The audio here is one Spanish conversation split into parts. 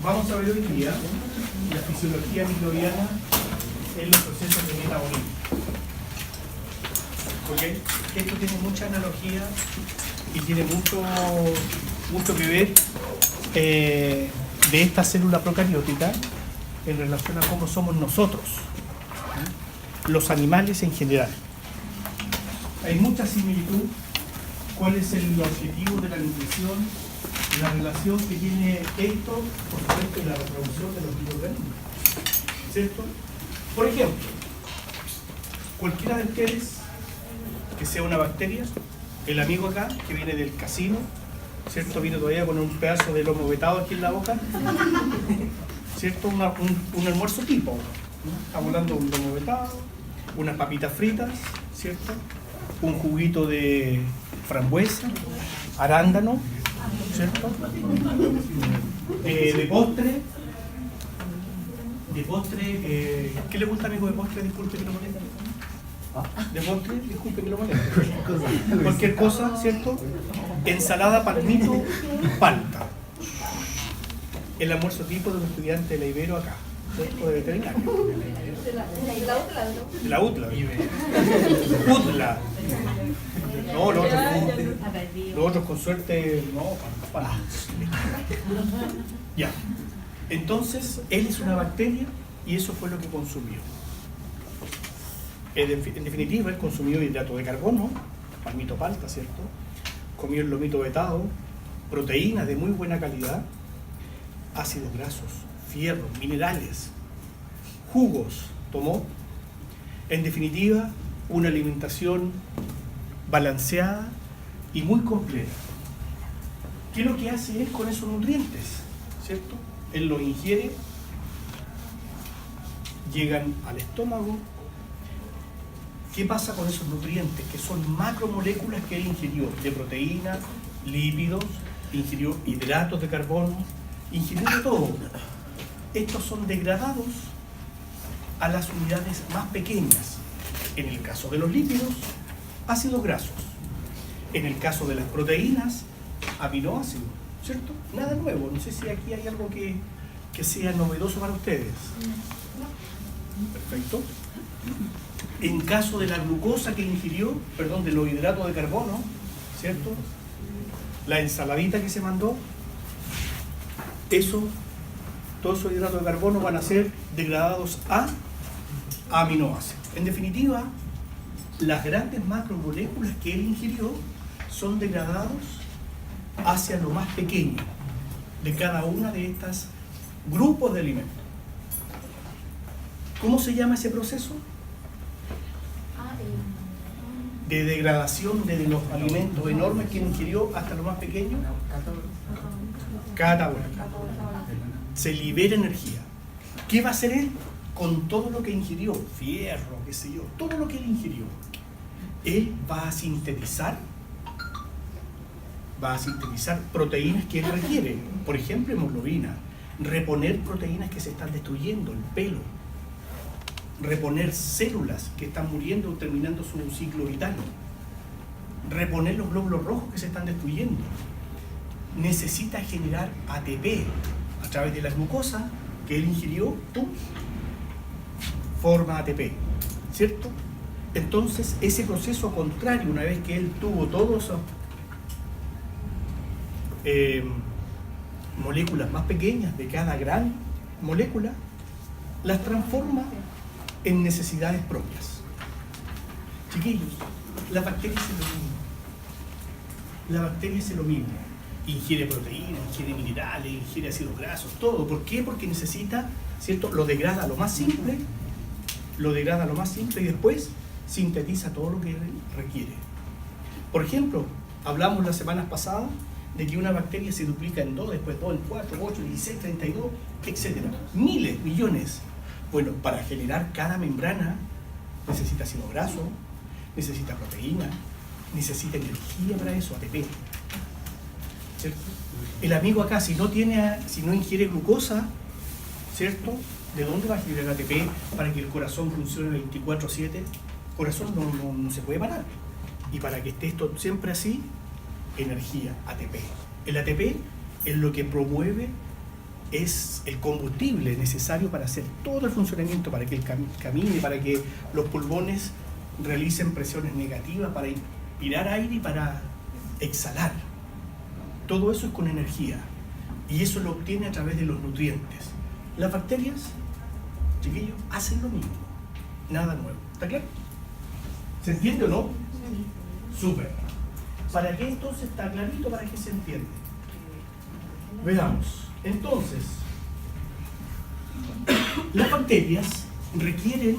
Vamos a ver hoy día la fisiología microbiana en los procesos de metabolismo. ¿Okay? Esto tiene mucha analogía y tiene mucho que ver de esta célula procariótica en relación a cómo somos nosotros, los animales en general. Hay mucha similitud. ¿Cuál es el objetivo de la nutrición? La relación que tiene esto, por supuesto, en la reproducción de los microorganismos, ¿cierto? Por ejemplo, cualquiera de ustedes que sea una bacteria, el amigo acá que viene del casino, ¿cierto? Viene todavía con un pedazo de lomo vetado aquí en la boca, ¿cierto? Un almuerzo tipo, ¿no? Está volando un lomo vetado, unas papitas fritas, ¿cierto? Un juguito de frambuesa, arándano, ¿cierto? De postre, ¿qué le gusta, amigo, de postre? Disculpe que lo moleste. De postre, disculpe que lo moleste. Cualquier cosa, ¿cierto? Ensalada, palmito, palta. El almuerzo tipo de un estudiante de la Ibero acá, ¿cierto? De veterinario. De la UTLA. UTLA. No, los otros con suerte, no, para. Ya. Entonces, él es una bacteria y eso fue lo que consumió. En definitiva, él consumió hidrato de carbono, palmito palta, ¿cierto? Comió el lomito vetado, proteínas de muy buena calidad, ácidos grasos, fierro, minerales, jugos tomó. En definitiva, una alimentación balanceada y muy completa. ¿Qué es lo que hace él con esos nutrientes? ¿Cierto? Él los ingiere, llegan al estómago. ¿Qué pasa con esos nutrientes? Que son macromoléculas que él ingirió, de proteínas, lípidos, ingirió hidratos de carbono, ingirió de todo. Estos son degradados a las unidades más pequeñas. En el caso de los lípidos, ácidos grasos. En el caso de las proteínas, aminoácidos, ¿cierto? Nada nuevo. No sé si aquí hay algo que sea novedoso para ustedes. Perfecto. En caso de la glucosa que ingirió, perdón, de los hidratos de carbono, ¿cierto? La ensaladita que se mandó, todos esos hidratos de carbono van a ser degradados a aminoácidos. En definitiva, las grandes macromoléculas que él ingirió son degradados hacia lo más pequeño de cada una de estas grupos de alimentos. ¿Cómo se llama ese proceso? De degradación de los alimentos enormes que ingirió hasta lo más pequeño. Catabólico. Se libera energía. ¿Qué va a hacer él con todo lo que ingirió? Fierro, qué sé yo, todo lo que él ingirió. Él va a sintetizar proteínas que él requiere. Por ejemplo, hemoglobina. Reponer proteínas que se están destruyendo, el pelo. Reponer células que están muriendo o terminando su ciclo vital. Reponer los glóbulos rojos que se están destruyendo. Necesita generar ATP a través de la glucosa que él ingirió, forma ATP, ¿cierto? Entonces, ese proceso contrario, una vez que él tuvo todas esas moléculas más pequeñas de cada gran molécula, las transforma en necesidades propias. Chiquillos, la bacteria es lo mismo. La bacteria es lo mismo. Ingiere proteínas, ingiere minerales, ingiere ácidos grasos, todo. ¿Por qué? Porque necesita, ¿cierto? Lo degrada a lo más simple y después sintetiza todo lo que requiere. Por ejemplo, hablamos las semanas pasadas de que una bacteria se duplica en 2, después 2 en 4, 8, 16, 32, etc. Miles, millones. Bueno, para generar cada membrana necesita ácido graso, necesita proteína, necesita energía para eso, ATP. ¿Cierto? El amigo acá, si no ingiere glucosa, ¿cierto? ¿De dónde va a generar ATP para que el corazón funcione 24/7? El corazón no se puede parar. Y para que esté esto siempre así, energía, ATP. El ATP es lo que promueve es el combustible necesario para hacer todo el funcionamiento, para que el camine, para que los pulmones realicen presiones negativas, para inspirar aire y para exhalar. Todo eso es con energía y eso lo obtiene a través de los nutrientes. Las bacterias, chiquillos, hacen lo mismo, nada nuevo. ¿Está claro? ¿Se entiende o no? Súper. ¿Para qué entonces está clarito? Para que se entiende. Veamos. Entonces, las bacterias requieren,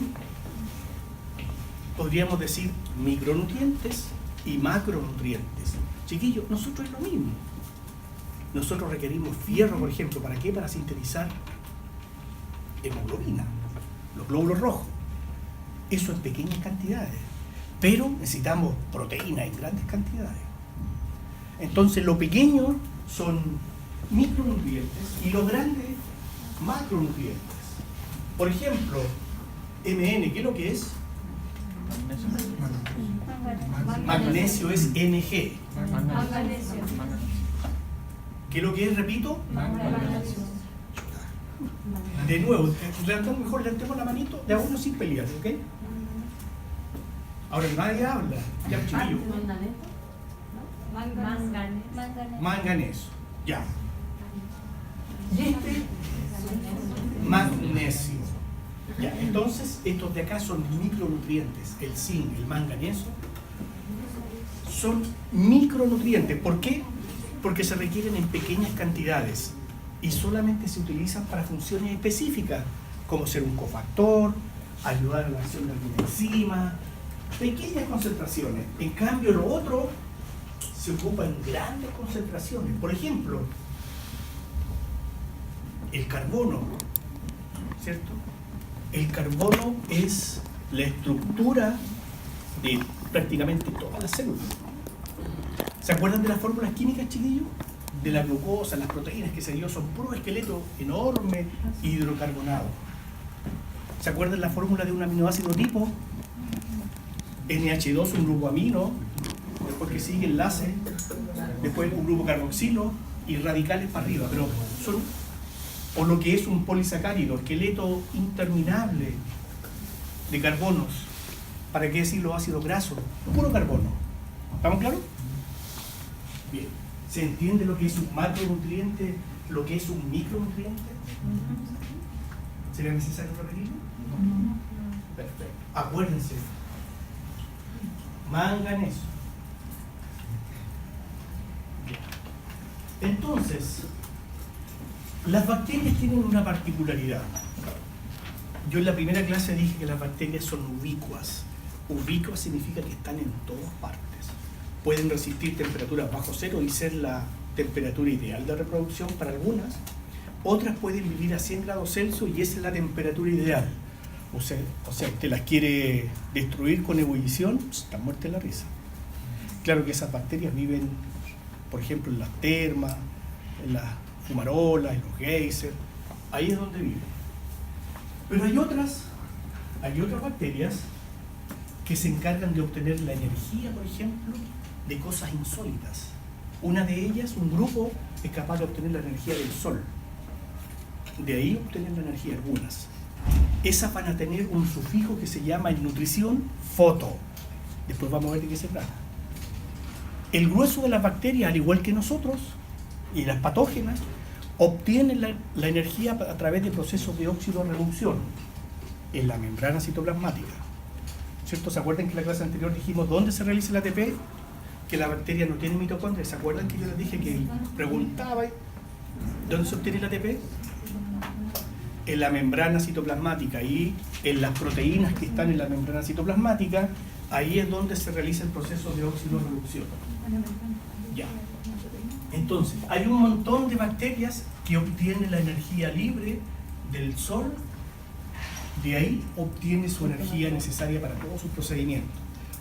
podríamos decir, micronutrientes y macronutrientes. Chiquillos, nosotros es lo mismo. Nosotros requerimos fierro, por ejemplo. ¿Para qué? Para sintetizar hemoglobina, los glóbulos rojos. Eso en pequeñas cantidades. Pero necesitamos proteína en grandes cantidades. Entonces, lo pequeño son micronutrientes y los grandes macronutrientes. Por ejemplo, MN, ¿qué es lo que es? Magnesio es NG. ¿Qué es lo que es? Repito. De nuevo, mejor levantemos la manito de a uno sin pelear, ¿ok? Ahora nadie habla. Ya, chiquillo. Manganeso. Ya. Y este, magnesio. Ya, entonces, estos de acá son micronutrientes. El zinc, el manganeso, son micronutrientes. ¿Por qué? Porque se requieren en pequeñas cantidades y solamente se utilizan para funciones específicas, como ser un cofactor, ayudar a la acción de alguna enzima, pequeñas concentraciones. En cambio, lo otro se ocupa en grandes concentraciones. Por ejemplo, el carbono, ¿cierto? El carbono es la estructura de prácticamente todas las células. ¿Se acuerdan de las fórmulas químicas, chiquillos? De la glucosa, las proteínas, que se dio, son puro esqueleto enorme hidrocarbonado. ¿Se acuerdan la fórmula de un aminoácido tipo? NH2, un grupo amino, después que sigue enlace, después un grupo carboxilo y radicales para arriba, pero son, o lo que es un polisacárido, esqueleto interminable de carbonos. ¿Para qué decir los ácidos grasos? Puro carbono. ¿Estamos claros? Bien. ¿Se entiende lo que es un macronutriente, lo que es un micronutriente? ¿Sería necesario repetirlo? Perfecto. Acuérdense. Manganeso. Entonces, las bacterias tienen una particularidad. Yo en la primera clase dije que las bacterias son ubicuas. Ubicuas significa que están en todas partes. Pueden resistir temperaturas bajo cero y ser la temperatura ideal de reproducción para algunas. Otras pueden vivir a 100 grados Celsius y esa es la temperatura ideal. O sea, usted las quiere destruir con ebullición, están muertas de la risa. Claro que esas bacterias viven, por ejemplo, en las termas, en las fumarolas, en los geysers. Ahí es donde viven. Pero hay otras bacterias que se encargan de obtener la energía, por ejemplo, de cosas insólitas. Una de ellas, un grupo, es capaz de obtener la energía del sol. De ahí obtener la energía algunas. Esas van a tener un sufijo que se llama en nutrición foto. Después vamos a ver de qué se trata. El grueso de las bacterias, al igual que nosotros, y las patógenas, obtienen la energía a través de procesos de óxido-reducción en la membrana citoplasmática. ¿Cierto? ¿Se acuerdan que en la clase anterior dijimos dónde se realiza el ATP? Que la bacteria no tiene mitocondria. ¿Se acuerdan que yo les dije que preguntaba dónde se obtiene el ATP? En la membrana citoplasmática y en las proteínas que están en la membrana citoplasmática, ahí es donde se realiza el proceso de óxido-reducción. Ya. Entonces, hay un montón de bacterias que obtienen la energía libre del sol, de ahí obtiene su energía necesaria para todos sus procedimientos.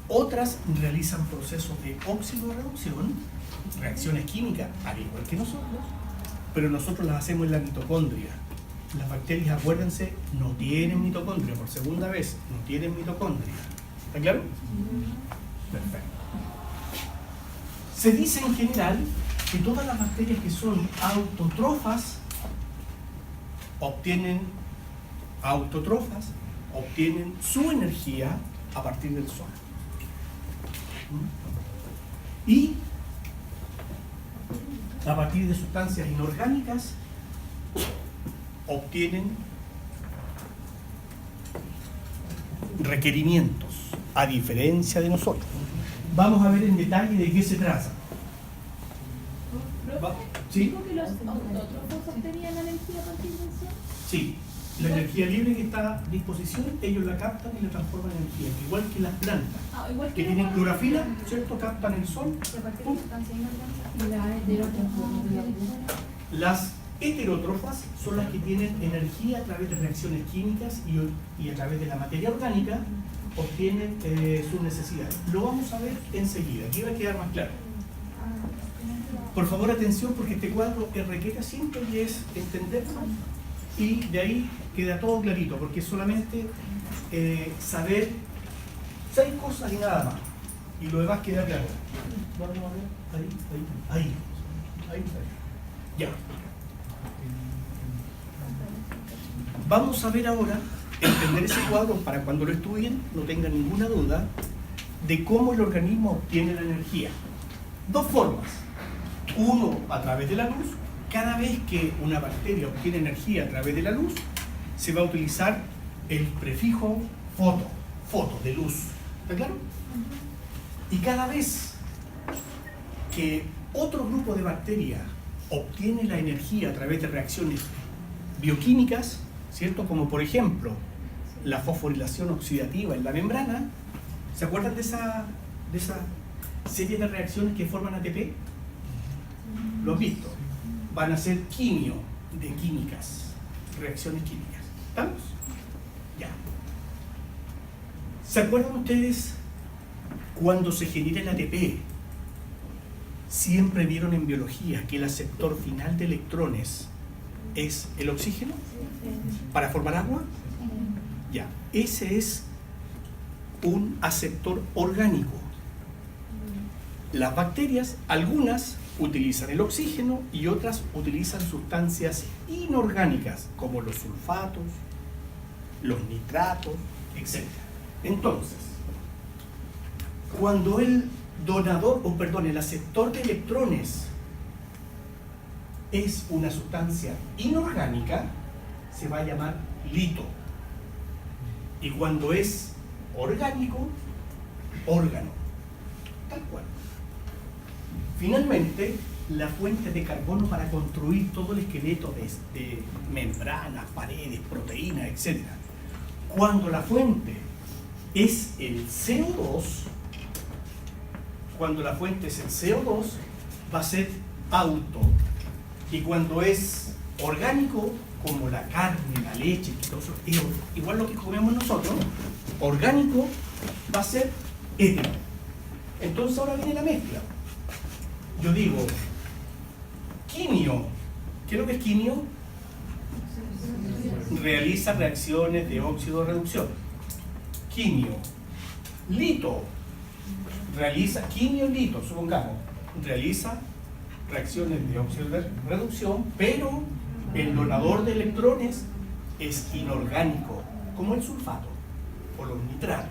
Otras realizan procesos de óxido-reducción, reacciones químicas, al igual que nosotros, pero nosotros las hacemos en la mitocondria. Las bacterias, acuérdense, no tienen mitocondria, por segunda vez, no tienen mitocondria. ¿Está claro? Perfecto. Se dice en general que todas las bacterias que son autotrofas obtienen autótrofas, obtienen su energía a partir del sol. Y a partir de sustancias inorgánicas obtienen requerimientos, a diferencia de nosotros. Vamos a ver en detalle de qué se trata. ¿Sí? ¿Dijo que los autótrofos obtenían energía a partir del sol? Sí. La energía libre que está a disposición, ellos la captan y la transforman en energía. Igual que las plantas, Igual que tienen clorofila, ¿cierto? Captan el sol. Y a partir de sustancias inorgánicas. Las heterótrofas son las que tienen energía a través de reacciones químicas y a través de la materia orgánica obtienen sus necesidades. Lo vamos a ver enseguida, aquí va a quedar más claro. Por favor, atención, porque este cuadro es requete simple y es entenderlo, y de ahí queda todo clarito, porque es solamente saber 6 cosas y nada más, y lo demás queda claro. Vamos a ver, ahí. Ya. Vamos a ver ahora, entender ese cuadro para cuando lo estudien no tengan ninguna duda de cómo el organismo obtiene la energía. 2 formas. Uno, a través de la luz. Cada vez que una bacteria obtiene energía a través de la luz, se va a utilizar el prefijo foto, de luz. ¿Está claro? Y cada vez que otro grupo de bacterias obtiene la energía a través de reacciones bioquímicas, ¿cierto? Como por ejemplo la fosforilación oxidativa en la membrana. ¿Se acuerdan de esa serie de reacciones que forman ATP? ¿Lo han visto? Van a ser quimio de químicas, reacciones químicas. ¿Estamos? Ya. ¿Se acuerdan ustedes cuando se genera el ATP? Siempre vieron en biología que el aceptor final de electrones es el oxígeno para formar agua. Ya, ese es un aceptor orgánico. Las bacterias, algunas utilizan el oxígeno y otras utilizan sustancias inorgánicas como los sulfatos, los nitratos, etc. Entonces, cuando el aceptor de electrones es una sustancia inorgánica, se va a llamar lito. Y cuando es orgánico, órgano. Tal cual. Finalmente, la fuente de carbono para construir todo el esqueleto de membranas, paredes, proteínas, etc. Cuando la fuente es el CO2, va a ser auto. Y cuando es orgánico, como la carne, la leche, todo eso, igual lo que comemos nosotros, orgánico va a ser hetero. Entonces ahora viene la mezcla. Yo digo, quimio. ¿Qué es lo que es quimio? Realiza reacciones de óxido-reducción. Quimio. Lito. Quimio-lito, supongamos. Realiza reacciones de óxido-reducción, pero el donador de electrones es inorgánico, como el sulfato o los nitratos.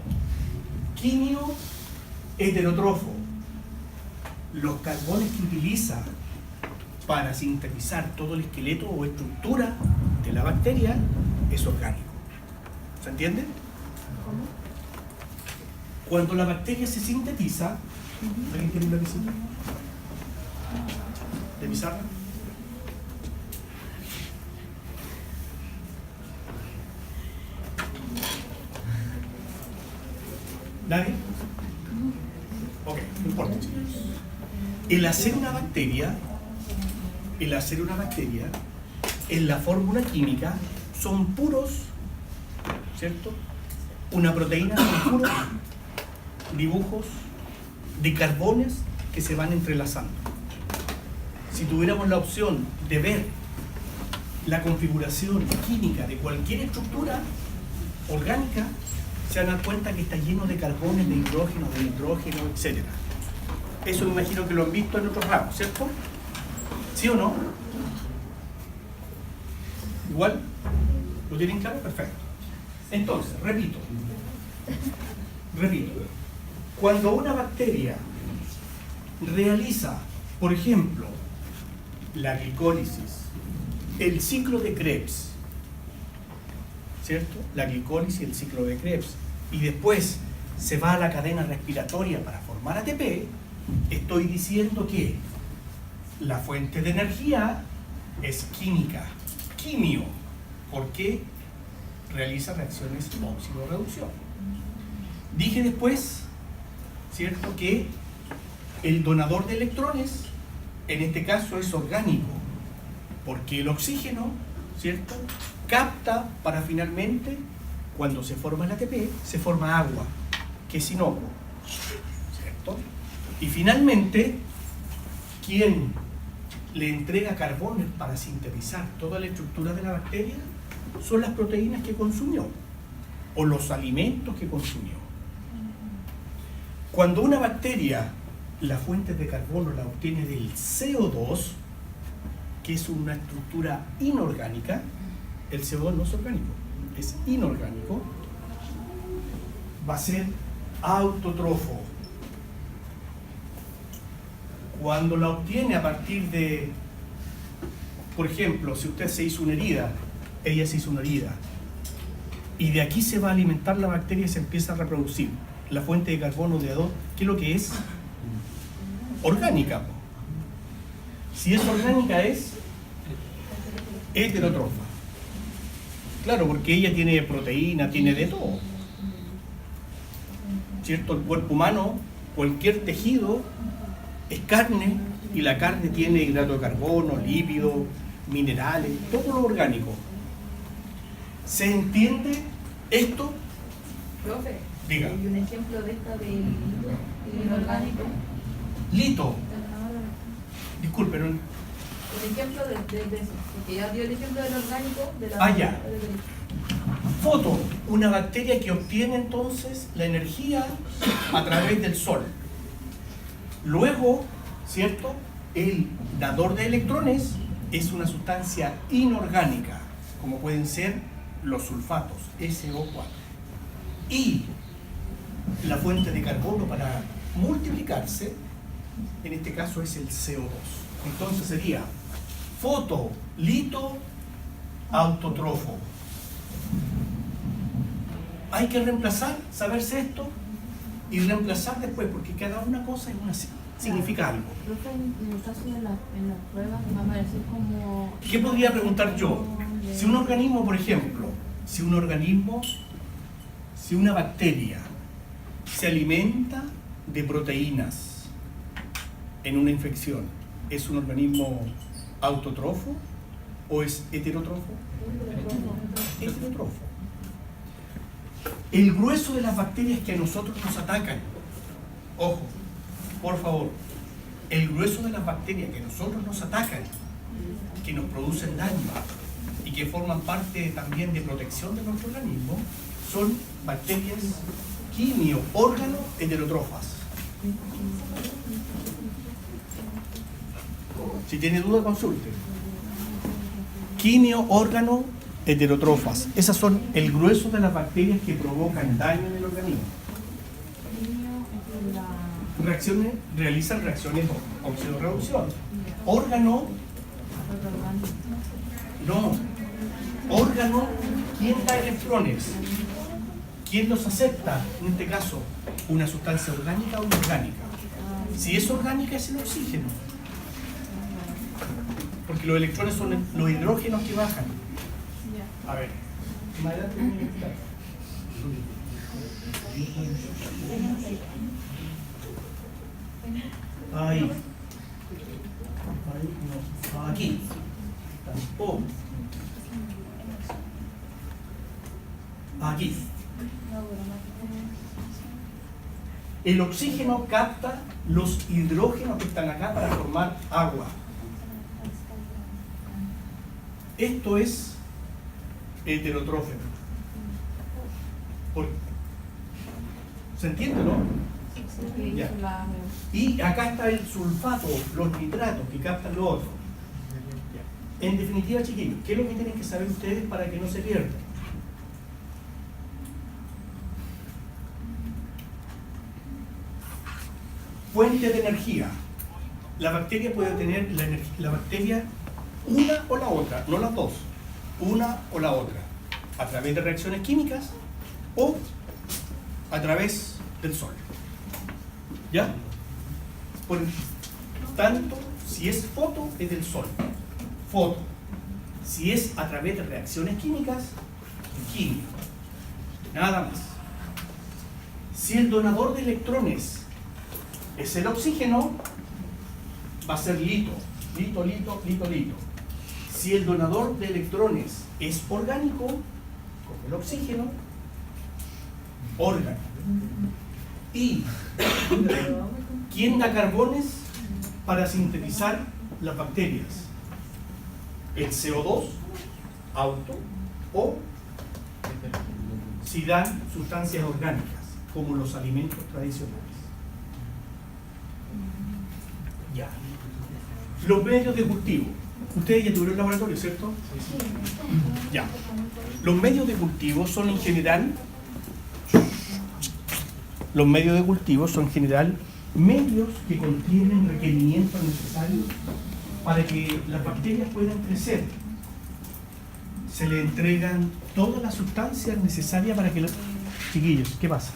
Quimio heterótrofo. Los carbones que utiliza para sintetizar todo el esqueleto o estructura de la bacteria es orgánico. ¿Se entiende? Cuando la bacteria se sintetiza, ¿alguien tiene una visita? ¿De pizarra? ¿Nadie? Ok, no importa, chicos. El hacer una bacteria en la fórmula química son puros, ¿cierto? Una proteína son puros dibujos de carbones que se van entrelazando. Si tuviéramos la opción de ver la configuración química de cualquier estructura orgánica, se van a dar cuenta que está lleno de carbones, de hidrógeno, de nitrógeno, etc. Eso me imagino que lo han visto en otros ramos, ¿cierto? ¿Sí o no? ¿Igual? ¿Lo tienen claro? Perfecto. Entonces, repito. Cuando una bacteria realiza, por ejemplo, la glicólisis, el ciclo de Krebs, ¿cierto? La glicólisis y el ciclo de Krebs, y después se va a la cadena respiratoria para formar ATP, estoy diciendo que la fuente de energía es química, quimio, porque realiza reacciones óxido-reducción. Dije después, ¿cierto?, que el donador de electrones, en este caso es orgánico, porque el oxígeno, ¿cierto?, capta para finalmente, cuando se forma el ATP, se forma agua, que es inocuo, ¿cierto? Y finalmente, quien le entrega carbono para sintetizar toda la estructura de la bacteria son las proteínas que consumió o los alimentos que consumió. Cuando una bacteria la fuente de carbono la obtiene del CO2, que es una estructura inorgánica, el CO2 no es orgánico, es inorgánico, va a ser autótrofo. Cuando la obtiene a partir de, por ejemplo, si usted se hizo una herida, ella se hizo una herida, y de aquí se va a alimentar la bacteria y se empieza a reproducir. La fuente de carbono de A2, ¿qué es lo que es? Orgánica. Si es orgánica, es heterotrofa. Claro, porque ella tiene proteína, tiene de todo. ¿Cierto? El cuerpo humano, cualquier tejido, es carne, y la carne tiene hidrato de carbono, lípidos, minerales, todo lo orgánico. ¿Se entiende esto? Profe, Diga. ¿y un ejemplo de esta del inorgánico? Lito. Disculpen, ¿no? El ejemplo de eso, porque ya dio el ejemplo del orgánico, de la... Ya. Foto, una bacteria que obtiene entonces la energía a través del sol. Luego, ¿cierto?, el dador de electrones es una sustancia inorgánica, como pueden ser los sulfatos, SO4. Y la fuente de carbono para multiplicarse, en este caso es el CO2. Entonces sería foto, lito, autótrofo. Hay que reemplazar, saberse esto y reemplazar después, porque cada una cosa es una, significa algo. Profe, en el caso de las pruebas va a aparecer como... ¿Qué podría preguntar yo? Si un organismo, por ejemplo, si una bacteria se alimenta de proteínas en una infección, ¿es un organismo autótrofo o es heterótrofo? Heterótrofo. El grueso de las bacterias que a nosotros nos atacan, ojo, por favor, el grueso de las bacterias que a nosotros nos atacan, que nos producen daño y que forman parte también de protección de nuestro organismo, son bacterias quimio, órgano, heterótrofas. Si tiene duda, consulte. Quimio, órgano, heterótrofas. Esas son el grueso de las bacterias que provocan daño en el organismo. Realizan reacciones óxido-reducción. Órgano, no. Órgano, ¿quién da electrones? ¿Quién los acepta? En este caso, ¿una sustancia orgánica o inorgánica? Si es orgánica, es el oxígeno. Porque los electrones son los hidrógenos que bajan. A ver, más adelante voy a explicar. Ahí. Ahí no. Aquí. Tampoco. Aquí. El oxígeno capta los hidrógenos que están acá para formar agua. Esto es heterotrófeno. ¿Se entiende, no? Ya. Y acá está el sulfato, los nitratos que captan lo otro. En definitiva, chiquillos, ¿qué es lo que tienen que saber ustedes para que no se pierdan? Fuente de energía. La bacteria puede tener la bacteria una o la otra, no las dos, una o la otra, a través de reacciones químicas o a través del sol. ¿Ya? Por tanto, si es foto, es del sol. Foto. Si es a través de reacciones químicas, química. Nada más. Si el donador de electrones es el oxígeno, va a ser lito. Lito, lito, lito, lito. Si el donador de electrones es orgánico, como el oxígeno, órgano. Y ¿quién da carbones para sintetizar las bacterias? El CO2, auto, o si dan sustancias orgánicas, como los alimentos tradicionales. Ya. Los medios de cultivo. Ustedes ya tuvieron laboratorio, ¿cierto? Ya. Los medios de cultivo son en general medios que contienen requerimientos necesarios para que las bacterias puedan crecer. Se le entregan todas las sustancias necesarias para que los... Chiquillos, ¿qué pasa?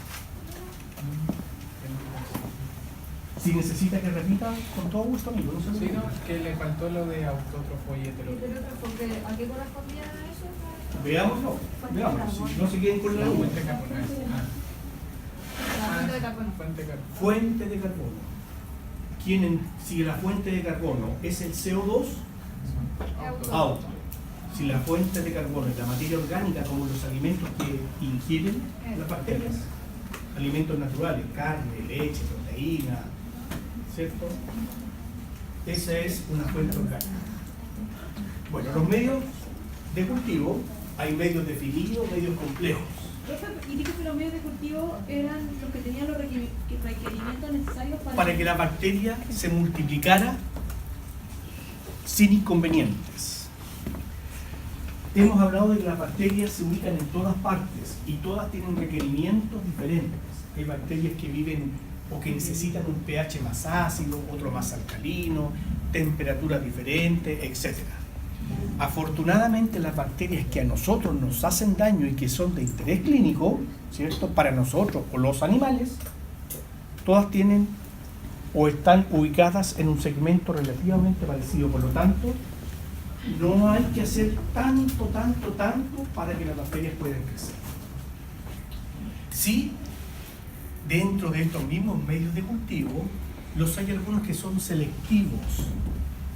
Si necesita que repita, con todo gusto, amigo. No se Sí, preocupe. no, que le faltó lo de autótrofo y heterótrofo. Porque ¿a qué correspondía eso? Veámoslo, veamos. Si no se queden con la duda. Fuente carbonal. La fuente de carbono. Fuente carbonal. Fuente de carbono. Si la fuente de carbono es el CO2, auto. Si la fuente de carbono es la materia orgánica, como los alimentos que ingieren las bacterias, alimentos naturales, carne, leche, proteína, ¿cierto? Esa es una fuente orgánica. Bueno, los medios de cultivo, hay medios definidos, medios complejos. Y dijo que los medios de cultivo eran los que tenían los requerimientos necesarios Para que la bacteria se multiplicara sin inconvenientes. Hemos hablado de que las bacterias se ubican en todas partes y todas tienen requerimientos diferentes. Hay bacterias que viven o que necesitan un pH más ácido, otro más alcalino, temperaturas diferentes, etc. Afortunadamente, las bacterias que a nosotros nos hacen daño y que son de interés clínico, ¿cierto?, para nosotros o los animales, todas tienen o están ubicadas en un segmento relativamente parecido. Por lo tanto, no hay que hacer tanto para que las bacterias puedan crecer. Sí, dentro de estos mismos medios de cultivo, los hay algunos que son selectivos,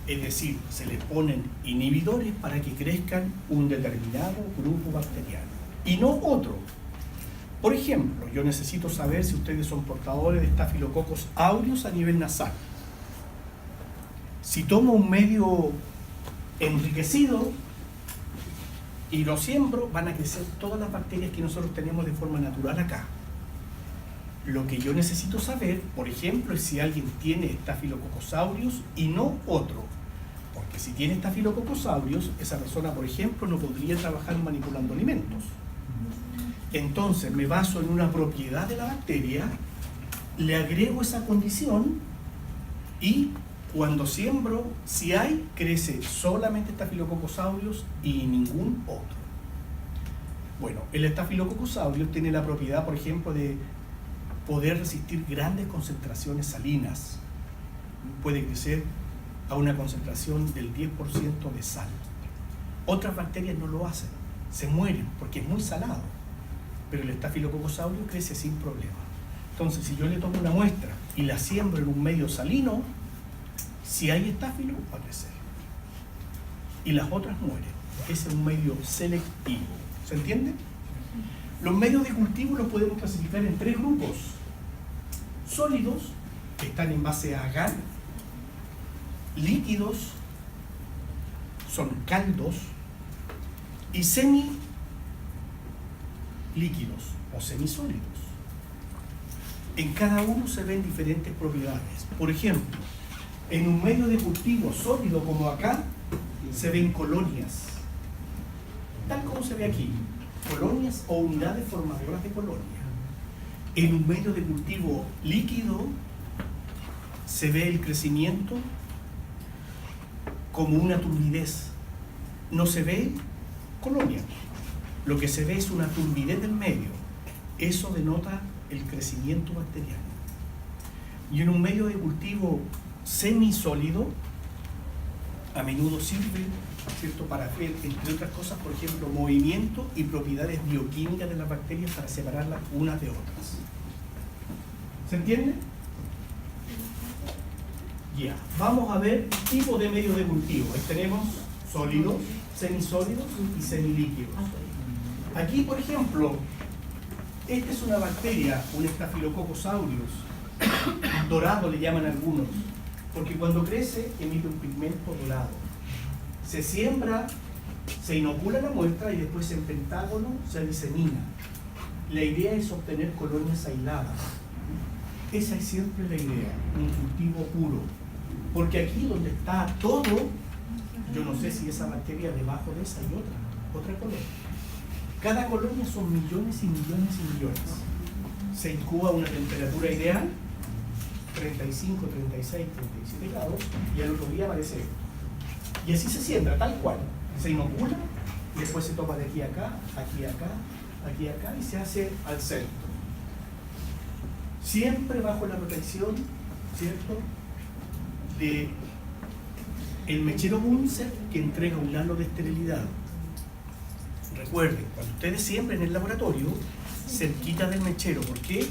es decir, se les ponen inhibidores para que crezcan un determinado grupo bacteriano y no otro. Por ejemplo, yo necesito saber si ustedes son portadores de Staphylococcus aureus a nivel nasal. Si tomo un medio enriquecido y lo siembro, van a crecer todas las bacterias que nosotros tenemos de forma natural acá. Lo que yo necesito saber, por ejemplo, es si alguien tiene Staphylococcus aureus y no otro. Porque si tiene Staphylococcus aureus, esa persona, por ejemplo, no podría trabajar manipulando alimentos. Entonces, me baso en una propiedad de la bacteria, le agrego esa condición y cuando siembro, si hay, crece solamente Staphylococcus aureus y ningún otro. Bueno, el Staphylococcus aureus tiene la propiedad, por ejemplo, de poder resistir grandes concentraciones salinas. Puede crecer a una concentración del 10% de sal. Otras bacterias no lo hacen, se mueren porque es muy salado, pero el Staphylococcus aureus crece sin problema. Entonces, si yo le tomo una muestra y la siembro en un medio salino, si hay estáfilo, va a crecer. Y las otras mueren. Ese es un medio selectivo. ¿Se entiende? Los medios de cultivo los podemos clasificar en tres grupos. Sólidos, que están en base a agar. Líquidos, son caldos. Y semilíquidos o semisólidos. En cada uno se ven diferentes propiedades. Por ejemplo, en un medio de cultivo sólido como acá, se ven colonias, tal como se ve aquí, colonias o unidades formadoras de colonia. En un medio de cultivo líquido se ve el crecimiento como una turbidez, no se ve colonia, lo que se ve es una turbidez del medio, eso denota el crecimiento bacteriano. Y en un medio de cultivo semisólido, a menudo sirve, ¿cierto?, para ver, entre otras cosas, por ejemplo, movimiento y propiedades bioquímicas de las bacterias para separarlas unas de otras. ¿Se entiende? Ya. Vamos a ver tipos de medios de cultivo. Ahí tenemos sólidos, semisólidos y semilíquidos. Aquí, por ejemplo, esta es una bacteria, un Staphylococcus aureus, dorado le llaman algunos, porque cuando crece emite un pigmento dorado. Se siembra, se inocula la muestra y después en pentágono se disemina. La idea es obtener colonias aisladas. Esa es siempre la idea, un cultivo puro. Porque aquí donde está todo, yo no sé si esa bacteria debajo de esa hay otra colonia. Cada colonia son millones y millones y millones. Se incuba a una temperatura ideal, 35, 36, 37 grados, y al otro día aparece esto. Y así se siembra, tal cual. Se inocula, y después se toma de aquí a acá, aquí a acá, aquí a acá, y se hace al centro. Siempre bajo la protección, ¿cierto?, de el mechero Bunsen, que entrega un halo de esterilidad. Recuerden, cuando ustedes siembren en el laboratorio, cerquita del mechero. ¿Por qué?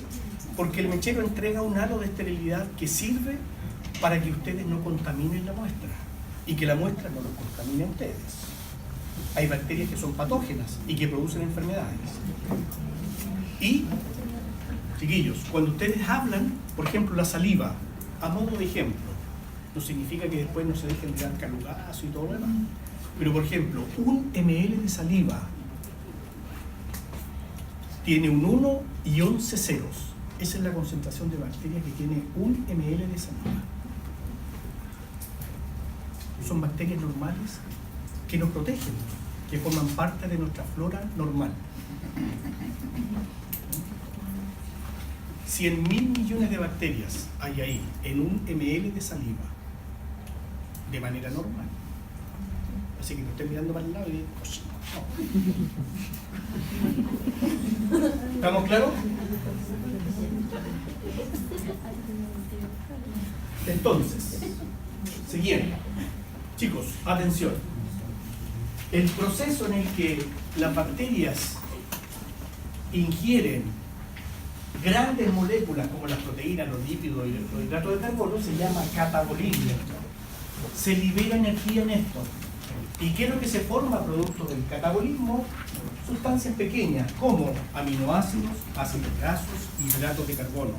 Porque el mechero entrega un halo de esterilidad que sirve para que ustedes no contaminen la muestra y que la muestra no los contamine a ustedes. Hay bacterias que son patógenas y que producen enfermedades. Y, chiquillos, cuando ustedes hablan, por ejemplo, la saliva, a modo de ejemplo, no significa que después no se dejen de dar calugazo y todo lo demás. Pero, por ejemplo, 1 ml de saliva tiene un 1 y 11 ceros. Esa es la concentración de bacterias que tiene 1 ml de saliva. Son bacterias normales que nos protegen, que forman parte de nuestra flora normal. 100.000 millones de bacterias hay ahí, en 1 ml de saliva, de manera normal. Así que no estén mirando para el lado y digan, no. ¿Estamos claros? Entonces, siguiendo. Chicos, atención. El proceso en el que las bacterias ingieren grandes moléculas como las proteínas, los lípidos y los hidratos de carbono se llama catabolismo. Se libera energía en esto. ¿Y qué es lo que se forma producto del catabolismo? Sustancias pequeñas como aminoácidos, ácidos grasos y hidratos de carbono.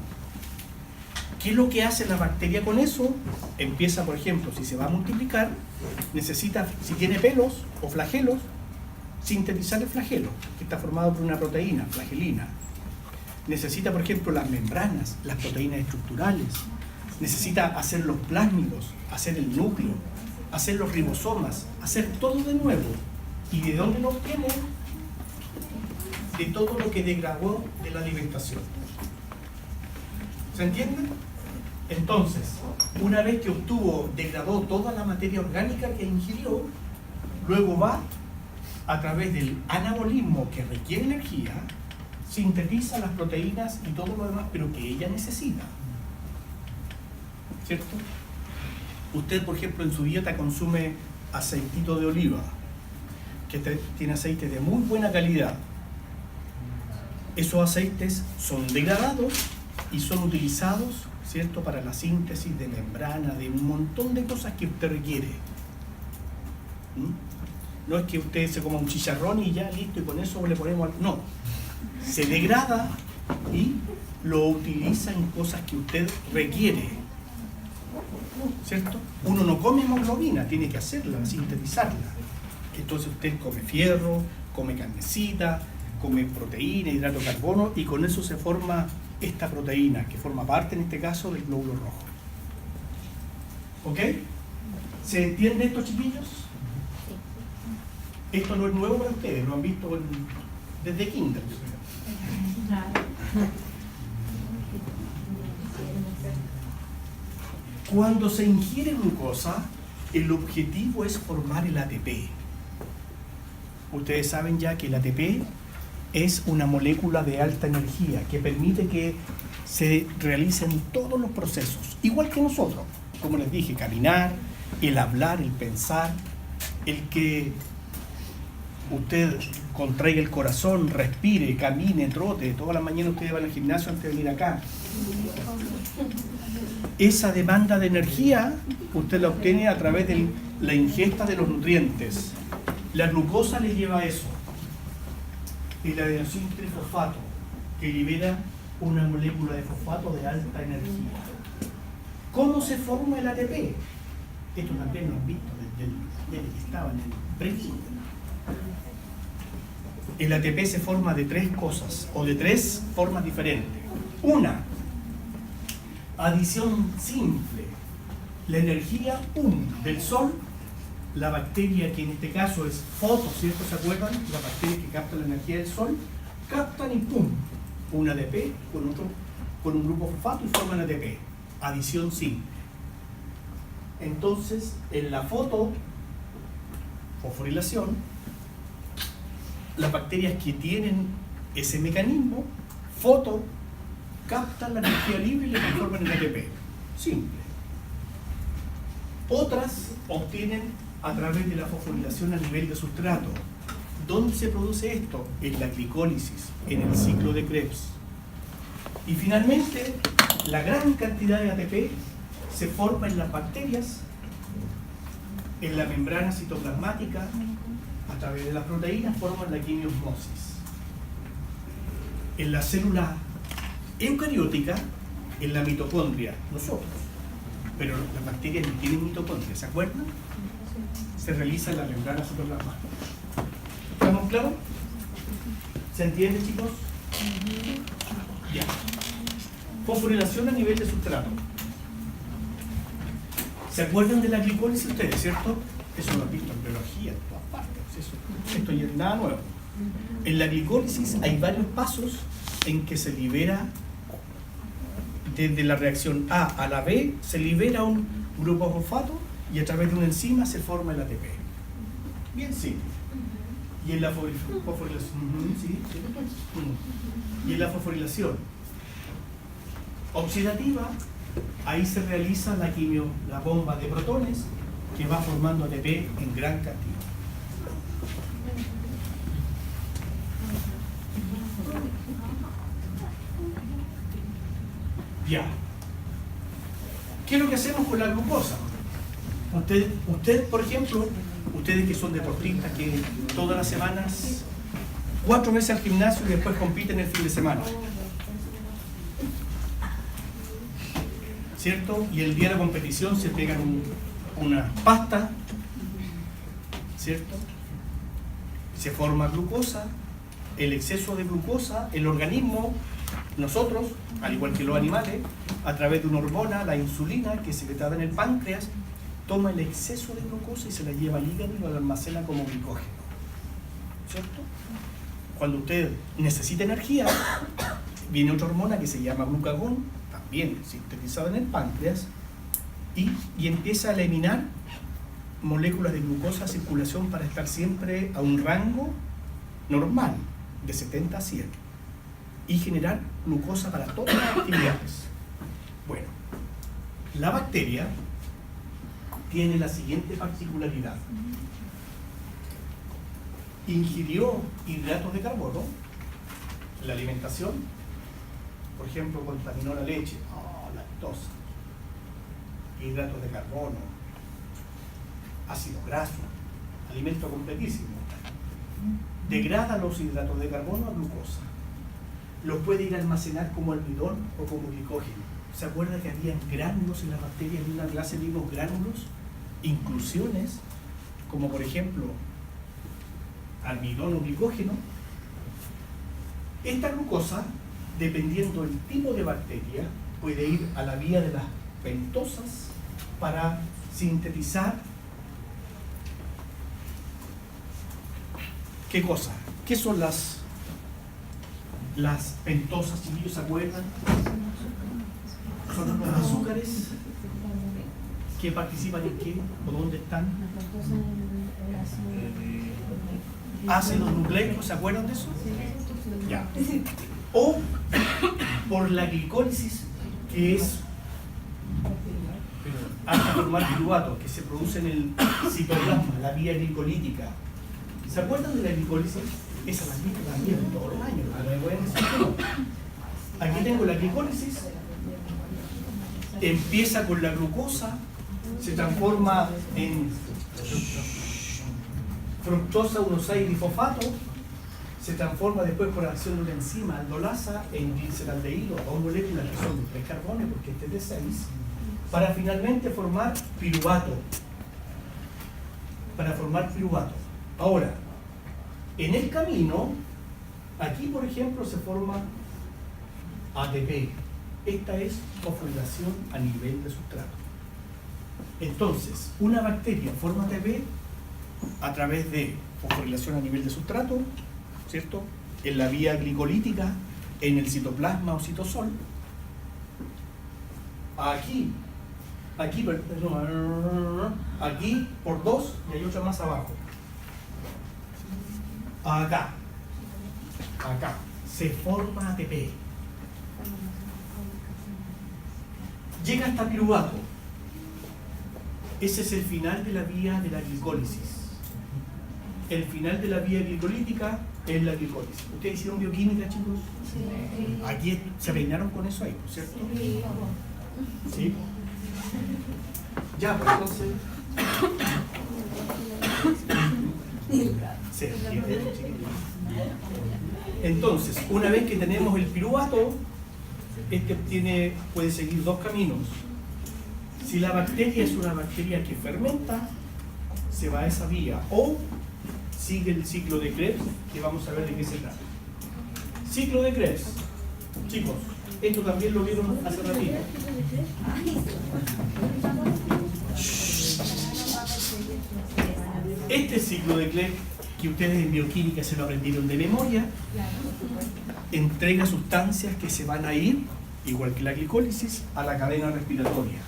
¿Qué es lo que hace la bacteria con eso? Empieza, por ejemplo, si se va a multiplicar, necesita, si tiene pelos o flagelos, sintetizar el flagelo, que está formado por una proteína, flagelina. Necesita, por ejemplo, las membranas, las proteínas estructurales. Necesita hacer los plásmidos, hacer el núcleo, hacer los ribosomas, hacer todo de nuevo. ¿Y de dónde lo obtiene? De todo lo que degradó de la alimentación. ¿Se entiende? Entonces, una vez que degradó toda la materia orgánica que ingirió, luego va a través del anabolismo que requiere energía, sintetiza las proteínas y todo lo demás, pero que ella necesita. ¿Cierto? Usted, por ejemplo, en su dieta consume aceitito de oliva, que tiene aceite de muy buena calidad. Esos aceites son degradados y son utilizados, ¿cierto?, para la síntesis de membrana, de un montón de cosas que usted requiere. No es que usted se coma un chicharrón y ya listo, y con eso le ponemos algo. No, se degrada y lo utiliza en cosas que usted requiere, ¿cierto? Uno no come hemoglobina, tiene que hacerla, sintetizarla. Entonces usted come fierro, come carnecita, come proteína, hidrato de carbono, y con eso se forma esta proteína, que forma parte, en este caso, del glóbulo rojo. ¿Ok? ¿Se entiende esto, chiquillos? Esto no es nuevo para ustedes, lo han visto desde kinder, yo creo. Cuando se ingiere glucosa, el objetivo es formar el ATP. Ustedes saben ya que el ATP es una molécula de alta energía que permite que se realicen todos los procesos, igual que nosotros, como les dije, caminar, el hablar, el pensar, el que usted contraiga el corazón, respire, camine, trote. Todas las mañanas ustedes van al gimnasio antes de venir acá. Esa demanda de energía usted la obtiene a través de la ingesta de los nutrientes. La glucosa le lleva a eso. El adenosín trifosfato, que libera una molécula de fosfato de alta energía. ¿Cómo se forma el ATP? Esto también lo han visto desde que estaban en el pre-kinder. El ATP se forma de tres cosas, o de tres formas diferentes. Una, adición simple. La energía del sol, la bacteria que en este caso es foto, ¿cierto? ¿Se acuerdan? La bacteria que capta la energía del sol, captan y ¡pum! Un ATP con un grupo fosfato y forman ATP. Adición simple. Entonces, en la fosforilación, las bacterias que tienen ese mecanismo, captan la energía libre y la transforman en ATP. Simple. Otras obtienen a través de la fosforilación a nivel de sustrato. ¿Dónde se produce esto? En la glicólisis, en el ciclo de Krebs. Y finalmente, la gran cantidad de ATP se forma en las bacterias, en la membrana citoplasmática, a través de las proteínas forman la quimiosmosis. En la célula eucariótica, en la mitocondria, nosotros, pero las bacterias no tienen mitocondria, ¿se acuerdan? Se realiza en la membrana citoplasmática. ¿Estamos claros? ¿Se entiende, chicos? Ya. Fosforilación a nivel de sustrato. ¿Se acuerdan de la glicólisis ustedes, cierto? Eso lo han visto en biología, en todas partes. Esto ya es nada nuevo. En la glicólisis hay varios pasos en que se libera, desde la reacción A a la B, se libera un grupo fosfato y a través de una enzima se forma el ATP. Bien simple. Y en la fosforilación, y en la fosforilación oxidativa, ahí se realiza la bomba de protones que va formando ATP en gran cantidad. Ya. ¿Qué es lo que hacemos con la glucosa? Usted, por ejemplo, ustedes que son deportistas, que todas las semanas, 4 veces al gimnasio y después compiten el fin de semana, ¿cierto? Y el día de la competición se pegan una pasta, ¿cierto? Se forma glucosa, el exceso de glucosa, el organismo, nosotros, al igual que los animales, a través de una hormona, la insulina, que se secretada en el páncreas, toma el exceso de glucosa y se la lleva al hígado y lo almacena como glicógeno, ¿cierto? Cuando usted necesita energía, viene otra hormona que se llama glucagón, también sintetizada en el páncreas, y empieza a eliminar moléculas de glucosa a circulación para estar siempre a un rango normal, de 70 a 100, y generar glucosa para todas las actividades. Bueno, la bacteria tiene la siguiente particularidad. Ingirió hidratos de carbono, la alimentación, por ejemplo, contaminó la leche, lactosa, hidratos de carbono, ácido graso, alimento completísimo. Degrada los hidratos de carbono a glucosa. Los puede ir a almacenar como almidón o como glicógeno. ¿Se acuerda que había gránulos en las bacterias? En una clase vimos gránulos, inclusiones, como por ejemplo almidón o glicógeno. Esta glucosa, dependiendo del tipo de bacteria, puede ir a la vía de las pentosas para sintetizar ¿Qué cosa? ¿Qué son las pentosas, chiquillos, se acuerdan? Son los azúcares que participan en qué o dónde están. Ácidos nucleicos, ¿se acuerdan de eso? Ya. O por la glicólisis, que es hasta formar piruvato, que se produce en el citoplasma, la vía glicolítica. ¿Se acuerdan de la glicólisis? Esa la misma también todos los años, no me pueden decir que no. Aquí tengo la glicólisis, empieza con la glucosa, se transforma en fructosa 1,6-difosfato, se transforma después por acción de una enzima aldolasa en gliceraldehído, a 2 moléculas que son de 3 carbones, porque este es de 6, para finalmente formar piruvato. Ahora, en el camino, aquí por ejemplo se forma ATP. Esta es fosforilación a nivel de sustrato. Entonces, una bacteria forma ATP a través de fosforilación a nivel de sustrato, ¿cierto? En la vía glicolítica, en el citoplasma o citosol. Aquí por 2 y hay otra más abajo. Acá se forma ATP. Llega hasta piruvato. Ese es el final de la vía de la glicólisis. El final de la vía glicolítica es la glicólisis. ¿Ustedes hicieron bioquímica, chicos? Sí. Aquí se peinaron con eso ahí, ¿cierto? Sí. Ya, pues entonces. Se entiende, chiquillos. Entonces, una vez que tenemos el piruvato, puede seguir 2 caminos. Si la bacteria es una bacteria que fermenta, se va a esa vía. O sigue el ciclo de Krebs, que vamos a ver de qué se trata. Ciclo de Krebs. Chicos, esto también lo vieron hace ratito. Este ciclo de Krebs, que ustedes en bioquímica se lo aprendieron de memoria, entrega sustancias que se van a ir, igual que la glicólisis, a la cadena respiratoria.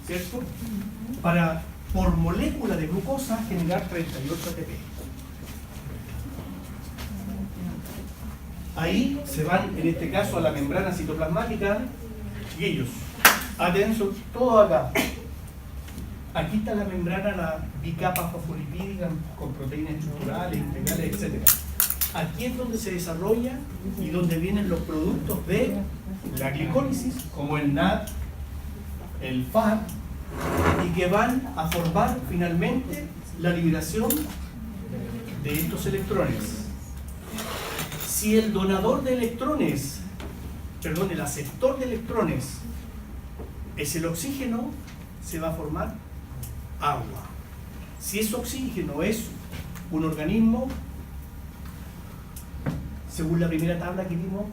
¿Cierto? Para, por molécula de glucosa, generar 38 ATP. Ahí se van, en este caso, a la membrana citoplasmática. Chiquillos, atención, todo acá. Aquí está la membrana, la bicapa fosfolipídica con proteínas estructurales, integrales, etc. Aquí es donde se desarrolla y donde vienen los productos de la glicólisis, como el NAD, el FAD, y que van a formar finalmente la liberación de estos electrones. Si el donador de electrones, perdón, el aceptor de electrones es el oxígeno, se va a formar agua. Si ese oxígeno es un organismo, según la primera tabla que vimos,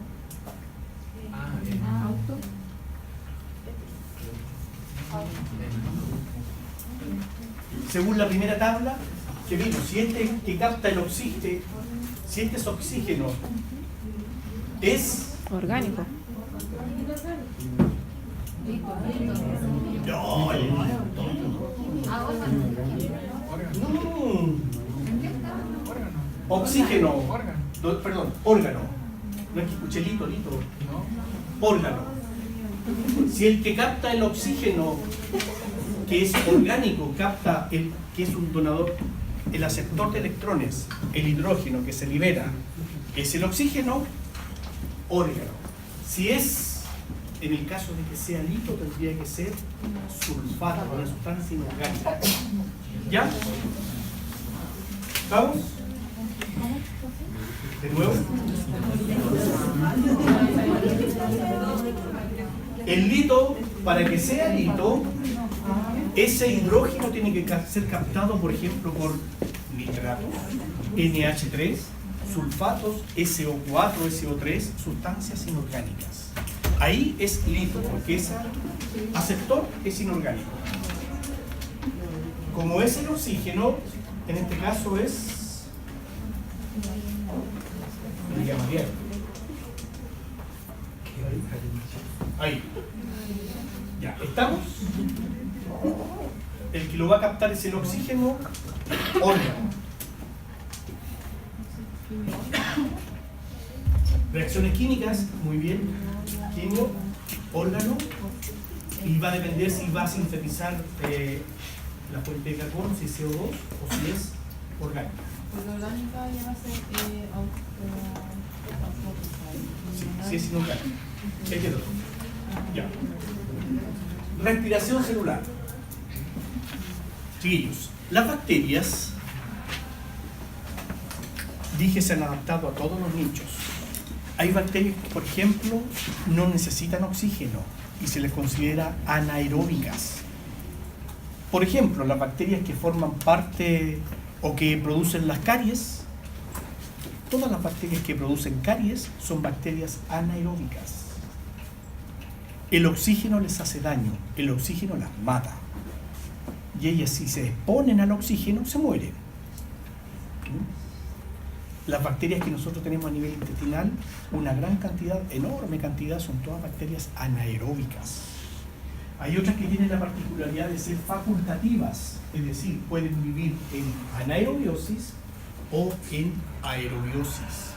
según la primera tabla que vimos, si este que capta el oxígeno, si este es oxígeno, es orgánico. no, oxígeno, perdón, órgano. No es que escuché lito, órgano. Si el que capta el oxígeno, que es orgánico, capta el que es un donador, el aceptor de electrones, el hidrógeno que se libera, es el oxígeno, órgano. Si es, en el caso de que sea lito, tendría que ser sulfato, una sustancia inorgánica. ¿Ya? ¿Vamos? ¿De nuevo? El lito, para que sea lito, ese hidrógeno tiene que ser captado, por ejemplo, por nitrato, NH3, sulfatos, SO4, SO3, sustancias inorgánicas. Ahí es lito, porque ese aceptor es inorgánico. Como es el oxígeno, en este caso es María María. Ahí. Ya, ¿estamos? El que lo va a captar es el oxígeno órgano. Reacciones químicas, muy bien. Químico, órgano. Y va a depender si va a sintetizar la fuente de carbono, si es CO2 o si es orgánica. Pues la orgánica ya va a ser Si es inorgánica. ¿Qué quedó? Ya. Respiración celular. Chiquillos, las bacterias, dije, se han adaptado a todos los nichos. Hay bacterias que, por ejemplo, no necesitan oxígeno y se les considera anaeróbicas. Por ejemplo, las bacterias que forman parte o que producen las caries, todas las bacterias que producen caries son bacterias anaeróbicas. El oxígeno les hace daño, el oxígeno las mata. Y ellas, si se exponen al oxígeno, se mueren. Las bacterias que nosotros tenemos a nivel intestinal, una gran cantidad, enorme cantidad, son todas bacterias anaeróbicas. Hay otras que tienen la particularidad de ser facultativas, es decir, pueden vivir en anaerobiosis o en aerobiosis.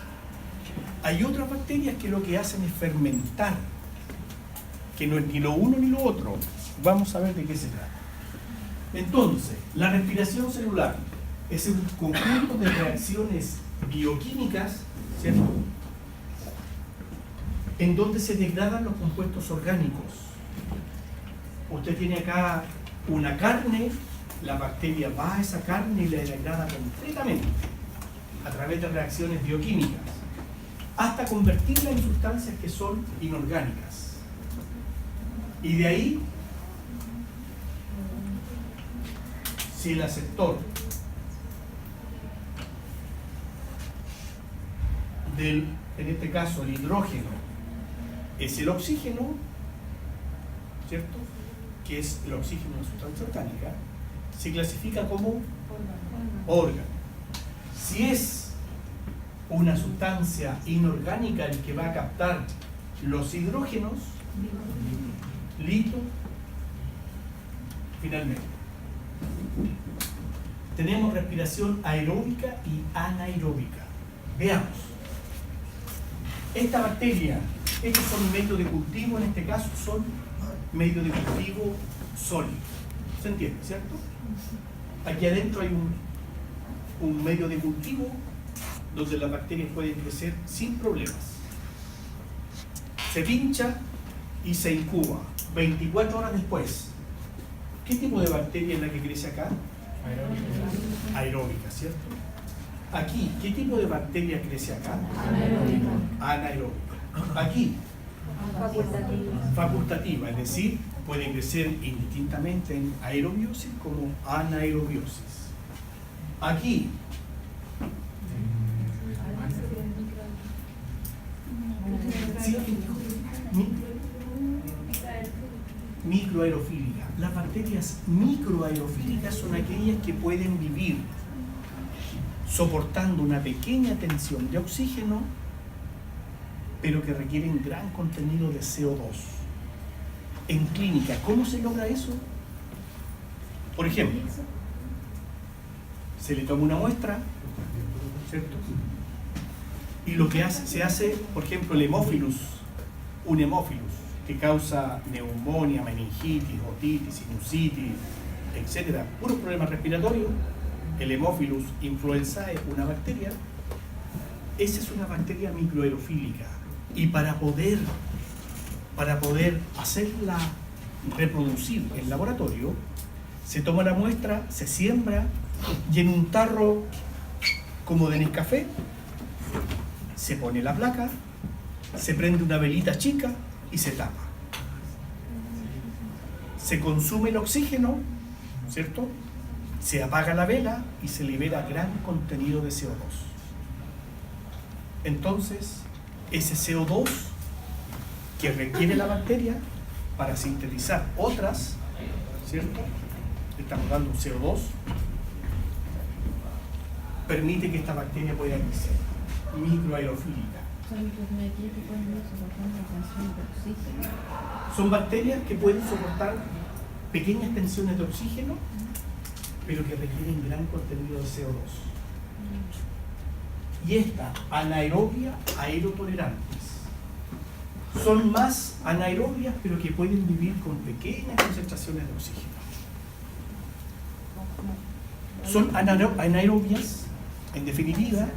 Hay otras bacterias que lo que hacen es fermentar, que no es ni lo uno ni lo otro. Vamos a ver de qué se trata. Entonces, la respiración celular es un conjunto de reacciones bioquímicas, ¿cierto?, en donde se degradan los compuestos orgánicos. Usted tiene acá una carne, la bacteria va a esa carne y la degrada completamente a través de reacciones bioquímicas, hasta convertirla en sustancias que son inorgánicas. Y de ahí, si el aceptor del, en este caso, el hidrógeno es el oxígeno, ¿cierto?, que es el oxígeno de sustancia orgánica, se clasifica como órgano. Si es una sustancia inorgánica el que va a captar los hidrógenos, lito, finalmente. Tenemos respiración aeróbica y anaeróbica. Veamos. Esta bacteria, estos son medios de cultivo, en este caso son medios de cultivo sólido. ¿Se entiende, cierto? Aquí adentro hay un medio de cultivo donde las bacterias pueden crecer sin problemas. Se pincha y se incuba. 24 horas después, ¿qué tipo de bacteria es la que crece acá? Aeróbica, ¿cierto? Aquí, ¿qué tipo de bacteria crece acá? Anaeróbica. Aquí, facultativa, es decir, pueden crecer indistintamente en aerobiosis como anaerobiosis. Aquí, ¿sí? Microaerofílica. Las bacterias microaerofílicas son aquellas que pueden vivir soportando una pequeña tensión de oxígeno, pero que requieren gran contenido de CO2. En clínica, ¿cómo se logra eso? Por ejemplo, se le toma una muestra, ¿cierto?, y lo que se hace, por ejemplo, el hemófilus, un hemófilus que causa neumonía, meningitis, otitis, sinusitis, etc., puros problemas respiratorios. El hemófilus influenzae, una bacteria, esa es una bacteria microaerofílica. Y para poder hacerla reproducir en laboratorio, se toma la muestra, se siembra y en un tarro como de Nescafé se pone la placa, se prende una velita chica y se tapa. Se consume el oxígeno, ¿cierto?, se apaga la vela y se libera gran contenido de CO2. Entonces, ese CO2 que requiere la bacteria para sintetizar otras, ¿cierto?, estamos dando CO2, permite que esta bacteria pueda crecer. Microaerofílica. Son bacterias que pueden soportar pequeñas tensiones de oxígeno, pero que requieren gran contenido de CO2. Y estas anaerobias aerotolerantes son más anaerobias, pero que pueden vivir con pequeñas concentraciones de oxígeno. Son anaerobias, en definitiva,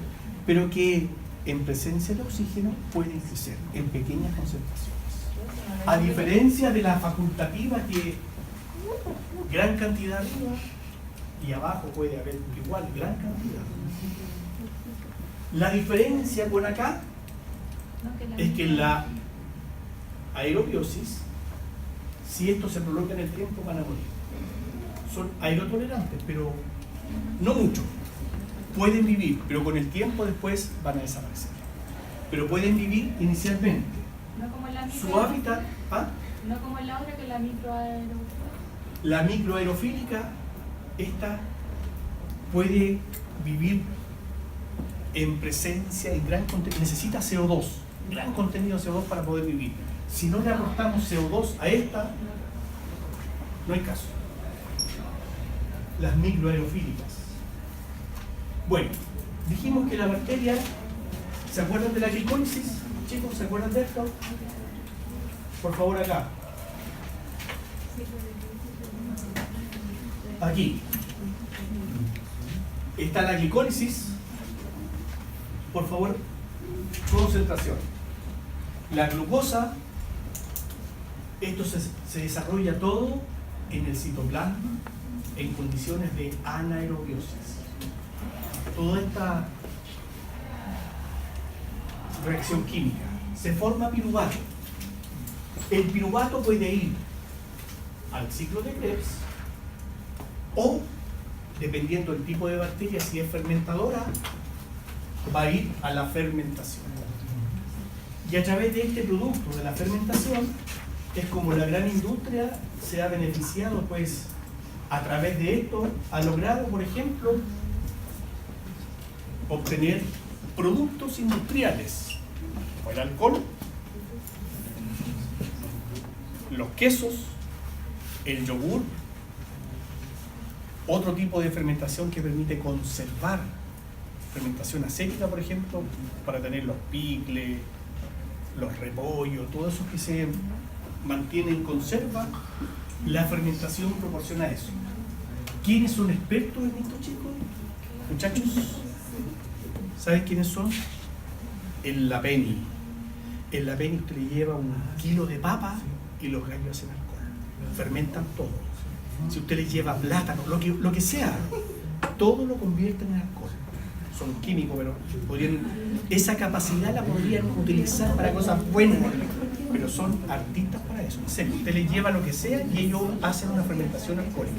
pero que en presencia de oxígeno pueden crecer en pequeñas concentraciones. A diferencia de la facultativa, que gran cantidad arriba y abajo puede haber igual gran cantidad. La diferencia con acá es que la aerobiosis, si esto se prolonga en el tiempo, van a morir. Son aerotolerantes, pero no mucho. Pueden vivir, pero con el tiempo después van a desaparecer. Pero pueden vivir inicialmente. No como la Su hábitat, ¿ah? No como la otra, que la microaerofílica. La microaerofílica, esta puede vivir en presencia, en gran contenido, necesita CO2, gran contenido de CO2 para poder vivir. Si no le aportamos CO2 a esta, no hay caso. Las microaerofílicas. Bueno, dijimos que la bacteria, ¿se acuerdan de la glicólisis? Chicos, ¿se acuerdan de esto? Por favor, acá. Aquí. Está la glicólisis. Por favor, concentración. La glucosa, esto se desarrolla todo en el citoplasma en condiciones de anaerobiosis. Toda esta reacción química. Se forma piruvato. El piruvato puede ir al ciclo de Krebs o, dependiendo del tipo de bacteria, si es fermentadora, va a ir a la fermentación. Y a través de este producto de la fermentación es como la gran industria se ha beneficiado, pues a través de esto ha logrado, por ejemplo, obtener productos industriales como el alcohol, los quesos, el yogur, otro tipo de fermentación que permite conservar, fermentación acética, por ejemplo, para tener los picles, los repollos, todo eso que se mantiene en conserva. La fermentación proporciona eso. ¿Quiénes son expertos en esto, chicos? Muchachos, ¿saben quiénes son? En la penny. En la penny usted le lleva 1 kilo de papa y los gallos hacen alcohol. Fermentan todo. Si usted les lleva plátano, lo que sea, todo lo convierten en alcohol. Son químicos, pero esa capacidad la podrían utilizar para cosas buenas, pero son artistas para eso. En serio, usted les lleva lo que sea y ellos hacen una fermentación alcohólica.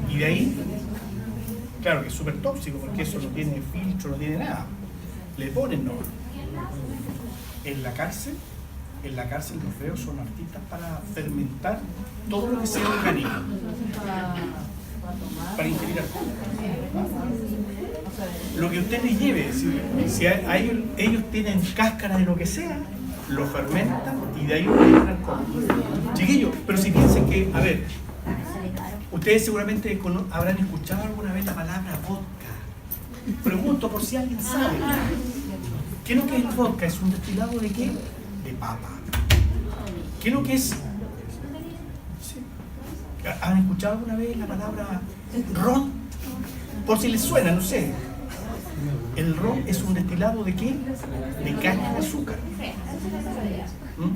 Y de ahí, claro que es súper tóxico, porque eso no tiene filtro, no tiene nada. Le ponen no. En la cárcel los feos son artistas para fermentar todo lo que sea orgánico, para ingerir alcohol. Lo que usted les lleve, si a ellos tienen cáscara de lo que sea, lo fermentan y de ahí obtienen alcohol. Chiquillos, pero si piensen que, a ver, ustedes seguramente habrán escuchado alguna vez la palabra vodka. Pregunto por si alguien sabe. ¿Qué es lo que es el vodka? ¿Es un destilado de qué? De papa. ¿Qué es lo que es? Sí. ¿Han escuchado alguna vez la palabra ron? Por si les suena, no sé. El ron es un destilado de qué? De caña de azúcar. ¿Mm?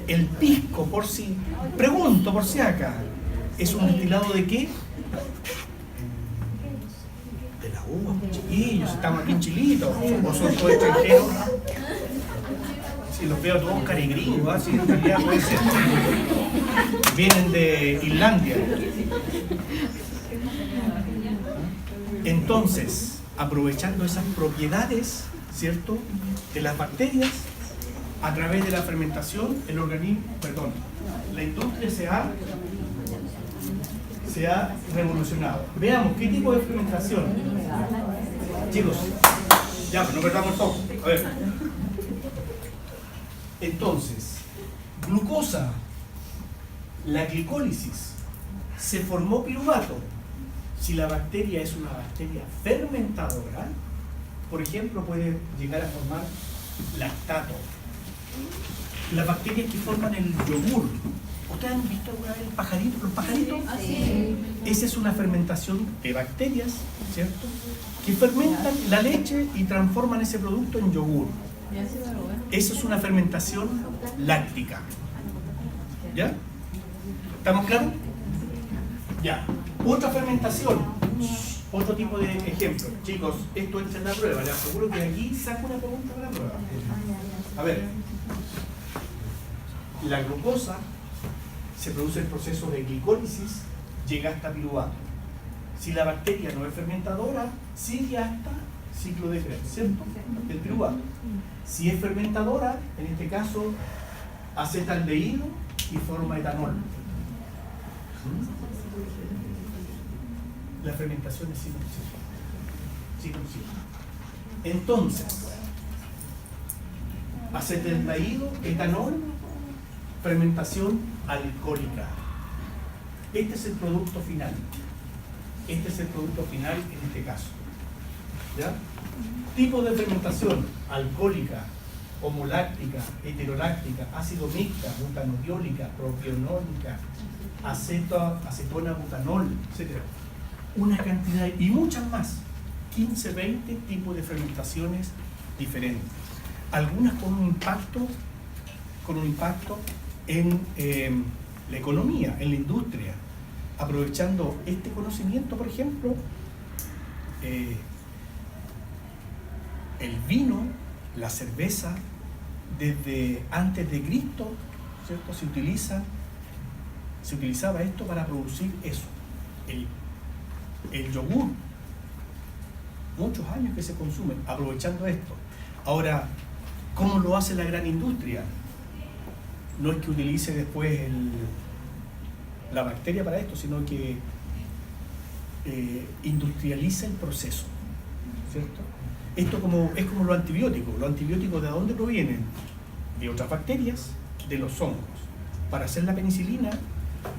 El pisco, por si, pregunto por si acá, ¿es un destilado de qué? De la uva, chiquillos, estamos aquí en Chilito, o son todos extranjeros. Si los veo todos carigringos, así en realidad puede ser. Vienen de Islandia. Entonces, aprovechando esas propiedades, ¿cierto?, de las bacterias, a través de la fermentación, el organismo, la industria se ha revolucionado. Veamos, ¿qué tipo de fermentación? Chicos, ya, pues no perdamos el foco. A ver. Entonces, glucosa, la glicólisis, se formó piruvato. Si la bacteria es una bacteria fermentadora, por ejemplo, puede llegar a formar lactato. Las bacterias que forman el yogur. ¿Ustedes han visto alguna vez los pajaritos? Esa es una fermentación de bacterias, ¿cierto? Que fermentan la leche y transforman ese producto en yogur. Eso es una fermentación láctica. ¿Ya? ¿Estamos claros? Ya. Otra fermentación. Otro tipo de ejemplo. Chicos, esto es en la prueba. Les aseguro que aquí saco una pregunta de la prueba. A ver. La glucosa se produce el proceso de glicólisis, llega hasta piruvato. Si la bacteria no es fermentadora, sigue hasta ciclo de Krebs, ¿cierto? El piruvato. Si es fermentadora, en este caso, acetaldehído y forma etanol. La fermentación es ciclo. Entonces, acetaldehído, etanol, fermentación alcohólica. Este es el producto final. Este es el producto final en este caso. ¿Ya? Tipo de fermentación: alcohólica, homoláctica, heteroláctica, ácido mixta, butanodiólica, propionólica, acetona butanol, etc. Una cantidad y muchas más. 15, 20 tipos de fermentaciones diferentes. Algunas con un impacto en la economía, en la industria, aprovechando este conocimiento. Por ejemplo, el vino, la cerveza, desde antes de Cristo, ¿cierto? Se utilizaba esto para producir eso, el yogur. Muchos años que se consumen aprovechando esto. Ahora, ¿cómo lo hace la gran industria? No es que utilice después la bacteria para esto, sino que industrializa el proceso, ¿cierto? Esto es como los antibióticos. ¿Los antibióticos de dónde provienen? De otras bacterias, de los hongos. Para hacer la penicilina,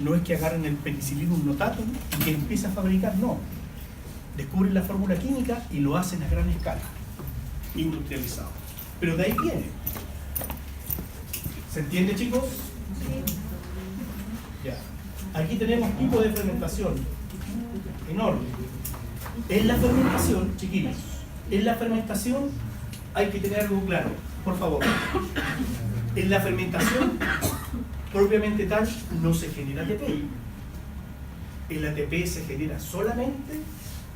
no es que agarren el penicillinum notatum y que empiecen a fabricar, no. Descubren la fórmula química y lo hacen a gran escala, industrializado. Pero de ahí viene. ¿Se entiende, chicos? Ya. Aquí tenemos tipo de fermentación enorme. En la fermentación, chiquillos, en la fermentación hay que tener algo claro, por favor. En la fermentación, propiamente tal, no se genera ATP. El ATP se genera solamente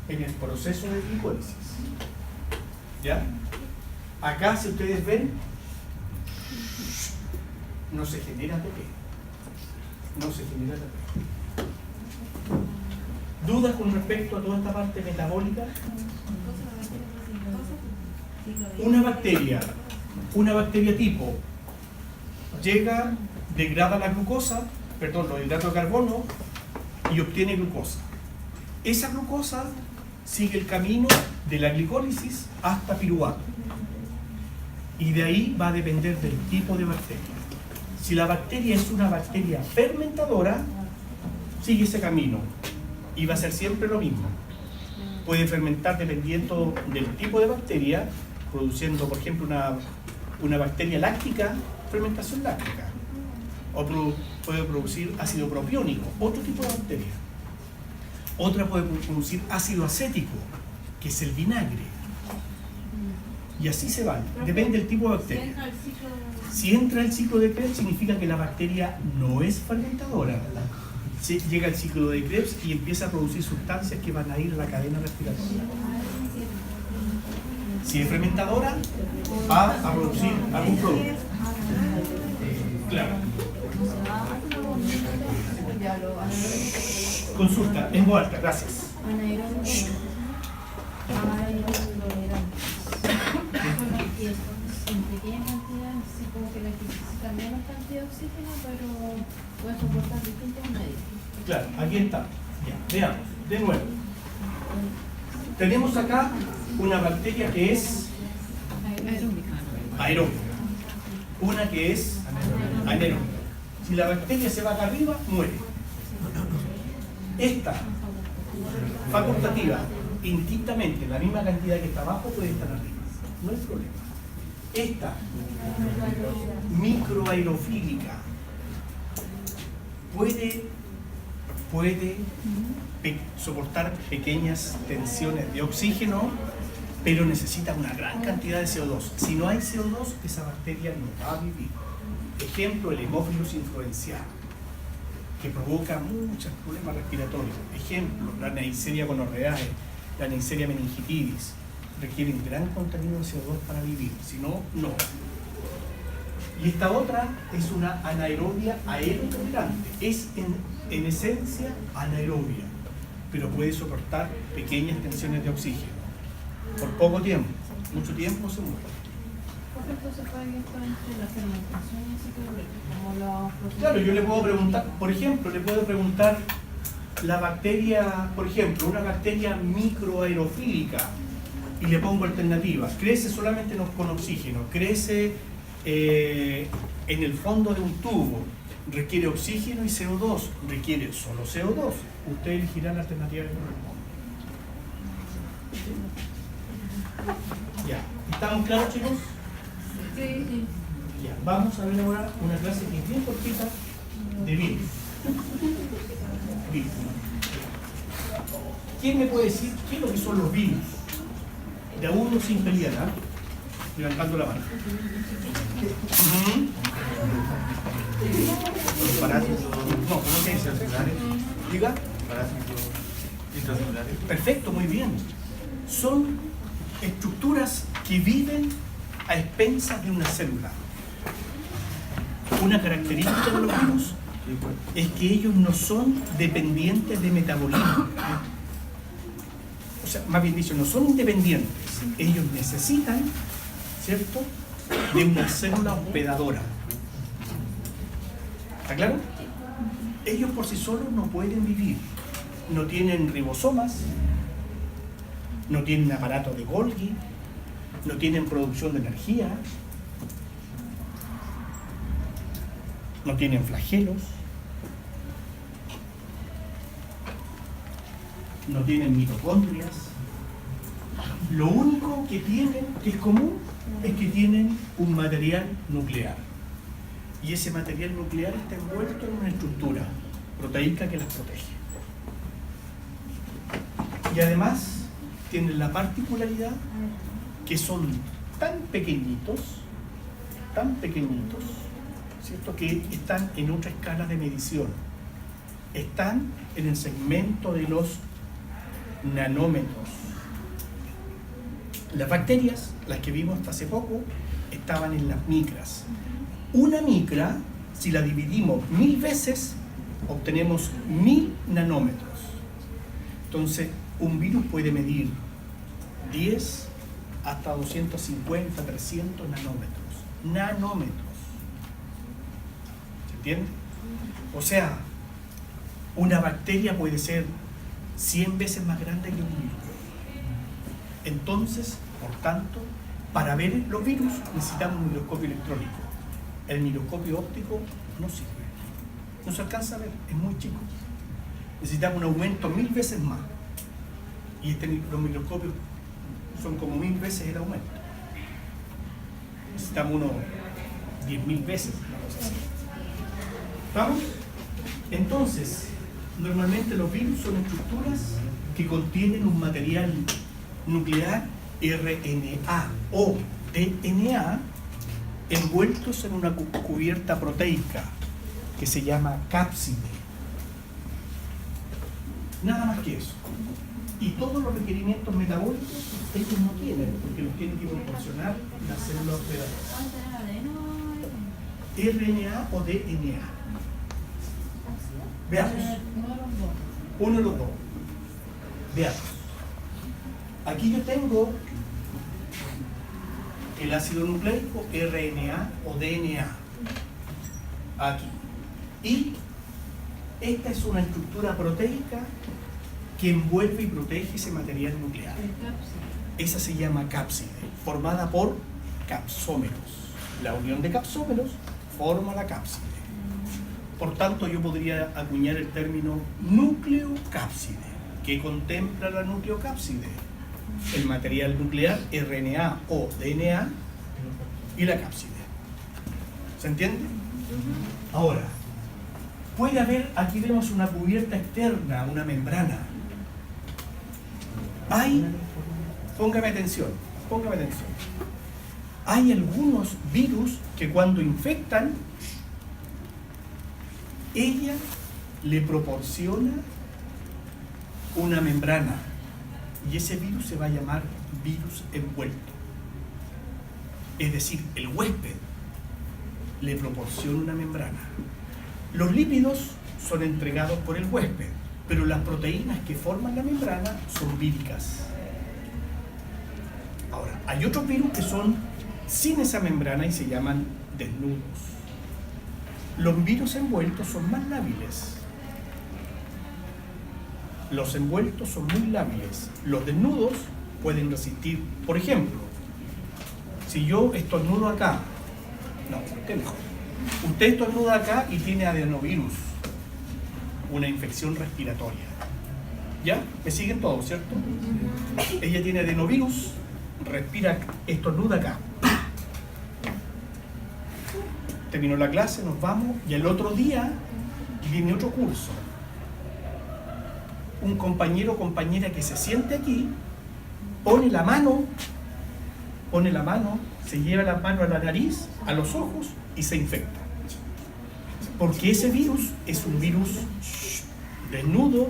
en el proceso de glicólisis. ¿Ya? Acá, si ustedes ven, no se genera ATP. No se genera ATP. ¿Dudas con respecto a toda esta parte metabólica? Una bacteria tipo llega, degrada la glucosa, los hidratos de carbono y obtiene glucosa. Esa glucosa sigue el camino de la glicólisis hasta piruvato. Y de ahí va a depender del tipo de bacteria. Si la bacteria es una bacteria fermentadora, sigue ese camino y va a ser siempre lo mismo. Puede fermentar dependiendo del tipo de bacteria, produciendo, por ejemplo, una bacteria láctica, fermentación láctica. O puede producir ácido propiónico, otro tipo de bacteria. Otra puede producir ácido acético, que es el vinagre. Y así se van, depende del tipo de bacteria. Si entra el ciclo de Krebs, significa que la bacteria no es fermentadora. Llega el ciclo de Krebs y empieza a producir sustancias que van a ir a la cadena respiratoria. Si es fermentadora, va a producir algún producto. Claro. Consulta, en voz alta, gracias. En pequeñas cantidades, sí, como que necesitan menos cantidad de oxígeno, pero pueden soportar distintos medios. Claro, aquí está. Ya, veamos, de nuevo. Tenemos acá una bacteria que es aeróbica, una que es anaeróbica. Si la bacteria se va acá arriba, muere. Esta facultativa, indistintamente, la misma cantidad que está abajo puede estar arriba, no hay problema. Esta microaerofílica puede soportar pequeñas tensiones de oxígeno, pero necesita una gran cantidad de CO2. Si no hay CO2, esa bacteria no va a vivir. Ejemplo, el Haemophilus influenzae, que provoca muchos problemas respiratorios. Ejemplo, la Neisseria gonorrhoeae, la Neisseria meningitidis, requieren gran contenido de CO2 para vivir, si no, no. Y esta otra es una anaerobia aerotolerante, es en esencia anaerobia, pero puede soportar pequeñas tensiones de oxígeno. Por poco tiempo, mucho tiempo se muere. ¿Por qué se puede esto entre la fermentación y el ciclo como los... Claro, yo le puedo preguntar, por ejemplo, la bacteria, por ejemplo, una bacteria microaerofílica, y le pongo alternativas. Crece solamente con oxígeno, crece en el fondo de un tubo, requiere oxígeno y CO2, requiere solo CO2. Usted elegirá la alternativa que corresponde. Ya, ¿estamos claros, chicos? Sí. Ya, vamos a ver ahora una clase que es bien cortita de virus. Virus. ¿Quién me puede decir qué es lo que son los virus? De a uno sin pelear, ¿ah? Levantando la mano. Los parásitos. No, ¿cómo se dice? Diga. Parásitos intracelulares. Perfecto, muy bien. Son estructuras que viven a expensas de una célula. Una característica de los virus es que ellos no son dependientes de metabolismo. O sea, más bien dicho, no son independientes. Ellos necesitan, ¿cierto?, de una célula hospedadora. ¿Está claro? Ellos por sí solos no pueden vivir. No tienen ribosomas, no tienen aparato de Golgi, no tienen producción de energía, no tienen flagelos, no tienen mitocondrias. Lo único que tienen, que es común, es que tienen un material nuclear. Y ese material nuclear está envuelto en una estructura proteica que las protege. Y además tienen la particularidad que son tan pequeñitos, ¿cierto?, que están en otra escala de medición. Están en el segmento de los nanómetros. Las bacterias, las que vimos hasta hace poco, estaban en las micras. Una micra, si la dividimos 1000 veces, obtenemos 1000 nanómetros. Entonces, un virus puede medir 10 hasta 250, 300 nanómetros. ¿Se entiende? O sea, una bacteria puede ser 100 veces más grande que un virus. Entonces, por tanto, para ver los virus necesitamos un microscopio electrónico. El microscopio óptico no sirve. No se alcanza a ver, es muy chico. Necesitamos un aumento 1000 veces más. Y los microscopios son como 1000 veces el aumento. Necesitamos unos 10.000 veces, una cosa así. ¿Vamos? Entonces, normalmente los virus son estructuras que contienen un material nuclear RNA o DNA envueltos en una cubierta proteica que se llama cápside. Nada más que eso. Y todos los requerimientos metabólicos ellos no tienen, porque los tienen que proporcionar las células hospedadoras. RNA o DNA. Veamos. Uno de los dos. Veamos. Aquí yo tengo el ácido nucleico RNA o DNA. Aquí. Y esta es una estructura proteica que envuelve y protege ese material nuclear. esa se llama cápside, formada por capsómeros. La unión de capsómeros forma la cápside. Por tanto, yo podría acuñar el término nucleocápside, que contempla la nucleocápside, el material nuclear RNA o DNA y la cápside. ¿Se entiende? Ahora, puede haber, aquí vemos una cubierta externa, una membrana. Póngame atención. Hay algunos virus que cuando infectan, ella le proporciona una membrana y ese virus se va a llamar virus envuelto. Es decir, el huésped le proporciona una membrana. Los lípidos son entregados por el huésped, pero las proteínas que forman la membrana son víricas. Ahora, hay otros virus que son sin esa membrana y se llaman desnudos. Los virus envueltos son más lábiles. Los envueltos son muy lábiles. Los desnudos pueden resistir. Por ejemplo, si yo estornudo acá, usted mejor. Usted estornuda acá y tiene adenovirus, una infección respiratoria. ¿Ya? ¿Me siguen todos, cierto? Ella tiene adenovirus, respira, estornuda acá. Terminó la clase, nos vamos y el otro día viene otro curso. Un compañero o compañera que se siente aquí, pone la mano, se lleva la mano a la nariz, a los ojos y se infecta. Porque ese virus es un virus desnudo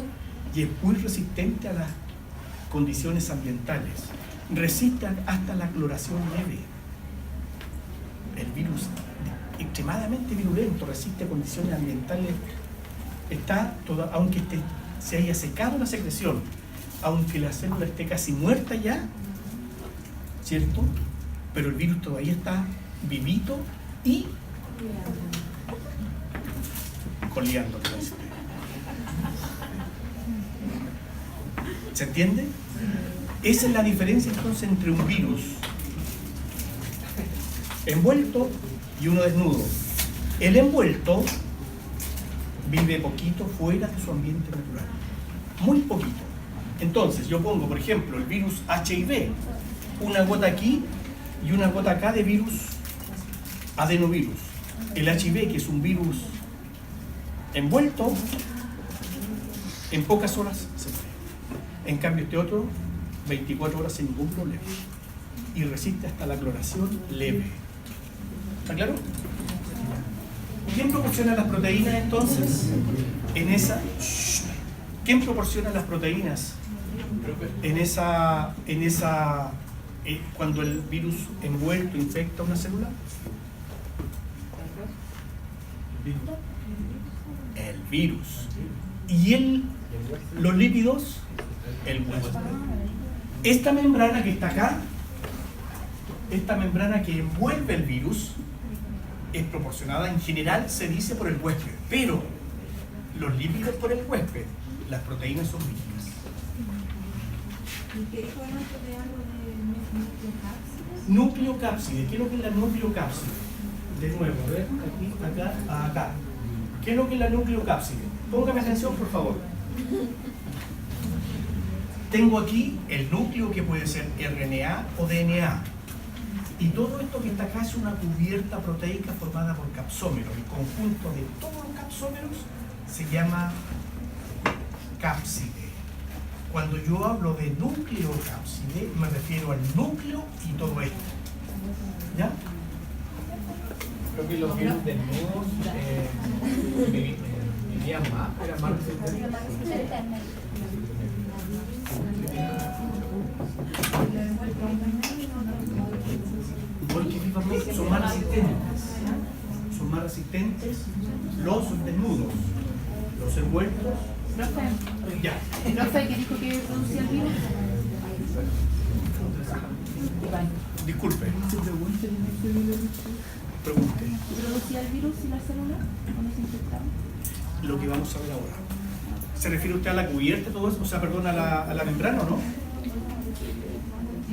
y es muy resistente a las condiciones ambientales. Resiste hasta la cloración leve. El virus extremadamente virulento, resiste a condiciones ambientales. Aunque se haya secado la secreción, aunque la célula esté casi muerta ya, ¿cierto? Pero el virus todavía está vivito y coleando. ¿Se entiende? Esa es la diferencia entonces entre un virus envuelto y uno desnudo. El envuelto vive poquito fuera de su ambiente natural, muy poquito. Entonces yo pongo, por ejemplo, el virus HIV, una gota aquí y una gota acá de virus adenovirus. El HIV, que es un virus envuelto, en pocas horas se muere. En cambio este otro, 24 horas sin ningún problema. Y resiste hasta la cloración leve. ¿Está claro? ¿Quién proporciona las proteínas entonces? ¿Quién proporciona las proteínas cuando el virus envuelto infecta una célula? El virus. ¿Y los lípidos? El huésped. Esta membrana que está acá, esta membrana que envuelve el virus, es proporcionada en general, se dice, por el huésped, pero los lípidos por el huésped, las proteínas son víricas. ¿Y qué dijo antes de algo de nucleocápsides? Nucleocápside, ¿qué es lo que es la nucleocápside? De nuevo, a ver, aquí, acá. ¿Qué es lo que es la nucleocápside? Póngame atención, por favor. Tengo aquí el núcleo que puede ser RNA o DNA. Y todo esto que está acá es una cubierta proteica formada por capsómeros. El conjunto de todos los capsómeros se llama cápside. Cuando yo hablo de nucleocápside, me refiero al núcleo y todo esto. ¿Ya? Creo que los virus desnudos vivían más, eran más resistentes. Porque son más resistentes los desnudos, los envueltos. Ya. ¿Profe, qué dijo que producía el virus? Disculpe. Pregunte. ¿Producía el virus y la célula cuando se infectaba? Lo que vamos a ver ahora. ¿Se refiere usted a la cubierta, todo eso? O sea, perdón, a la membrana, ¿o no?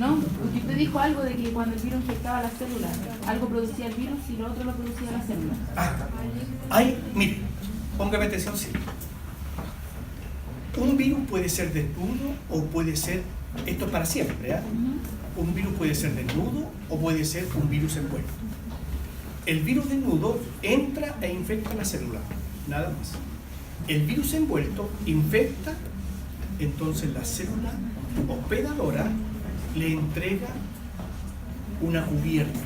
¿No? Porque usted dijo algo de que cuando el virus infectaba las células, algo producía el virus y lo otro lo producía la célula. Mire, póngame atención, sí. Un virus puede ser desnudo o puede ser, esto es para siempre, ¿eh? Un virus puede ser desnudo o puede ser un virus envuelto. El virus desnudo entra e infecta la célula, nada más. El virus envuelto infecta, entonces la célula hospedadora le entrega una cubierta.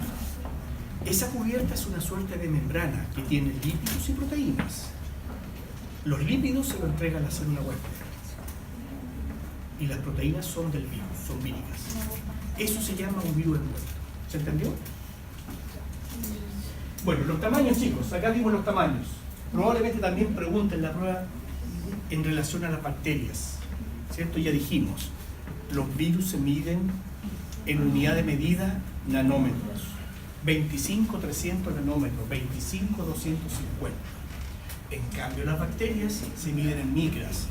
Esa cubierta es una suerte de membrana que tiene lípidos y proteínas. Los lípidos se lo entrega a la célula huésped y las proteínas son del virus, son víricas. Eso se llama un virus envuelto. ¿Se entendió? Bueno, los tamaños, chicos, acá vimos los tamaños. Probablemente también pregunten la prueba en relación a las bacterias, ¿cierto? Ya dijimos, los virus se miden en unidad de medida nanómetros, 25-300 nanómetros, 25-250. En cambio, las bacterias se miden en micras,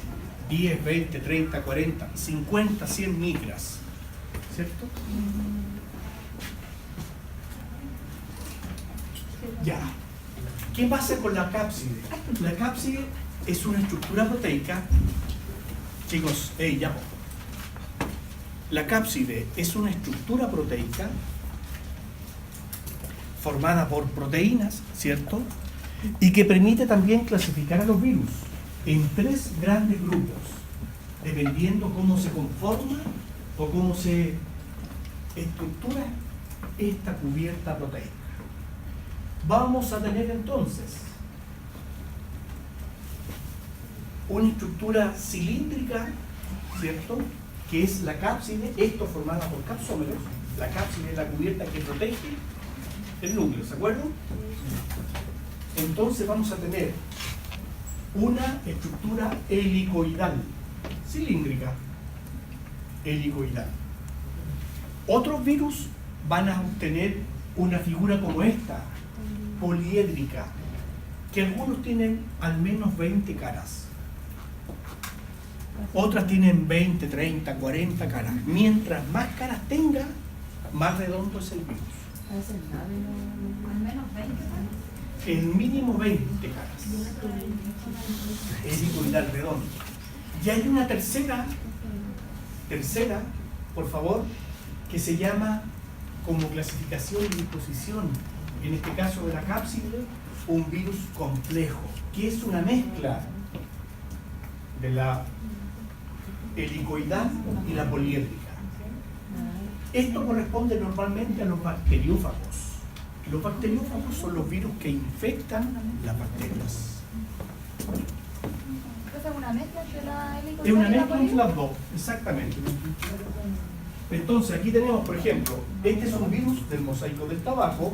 10, 20, 30, 40, 50, 100 micras, ¿cierto? Ya. ¿Qué pasa con la cápside? La cápside es una estructura proteica. Chicos, ya. La cápside es una estructura proteica formada por proteínas, ¿cierto? Y que permite también clasificar a los virus en 3 grandes grupos, dependiendo cómo se conforma o cómo se estructura esta cubierta proteica. Vamos a tener entonces una estructura cilíndrica, ¿cierto? Que es la cápside, esto formada por capsómeros. La cápside es la cubierta que protege el núcleo, ¿se acuerdan? Entonces vamos a tener una estructura helicoidal, cilíndrica, helicoidal. Otros virus van a obtener una figura como esta, poliédrica, que algunos tienen al menos 20 caras. Otras tienen 20, 30, 40 caras. Mientras más caras tenga, más redondo es el virus. Al menos 20. El mínimo 20 caras. Helicoidal redondo. Y hay una tercera, por favor, que se llama como clasificación y disposición, en este caso de la cápside, un virus complejo, que es una mezcla de la helicoidal y la poliédrica. Esto corresponde normalmente a los bacteriófagos. Los bacteriófagos son los virus que infectan las bacterias. Entonces es una mezcla entre la helicoidal Es una y la mezcla entre poliédrica. las dos, exactamente. Entonces aquí tenemos, por ejemplo, este es un virus del mosaico del tabaco.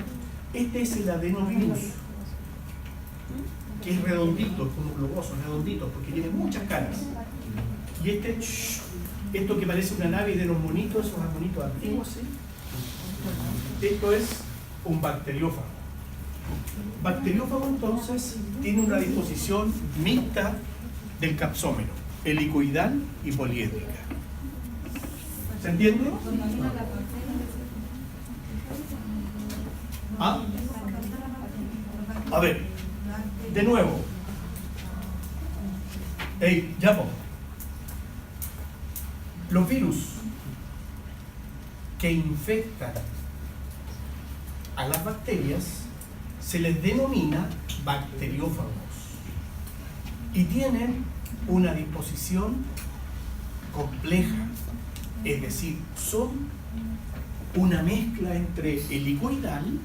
Este es el adenovirus, que es redondito, es como globoso, redondito, porque tiene muchas caras. Y esto que parece una nave de los monitos, esos monitos antiguos, ¿sí? Esto es un bacteriófago. Bacteriófago entonces tiene una disposición mixta del capsómero, helicoidal y poliédrica. ¿Se entiende? ¿Ah? A ver, de nuevo. Ya po. Los virus que infectan a las bacterias se les denomina bacteriófagos y tienen una disposición compleja, es decir, son una mezcla entre helicoidal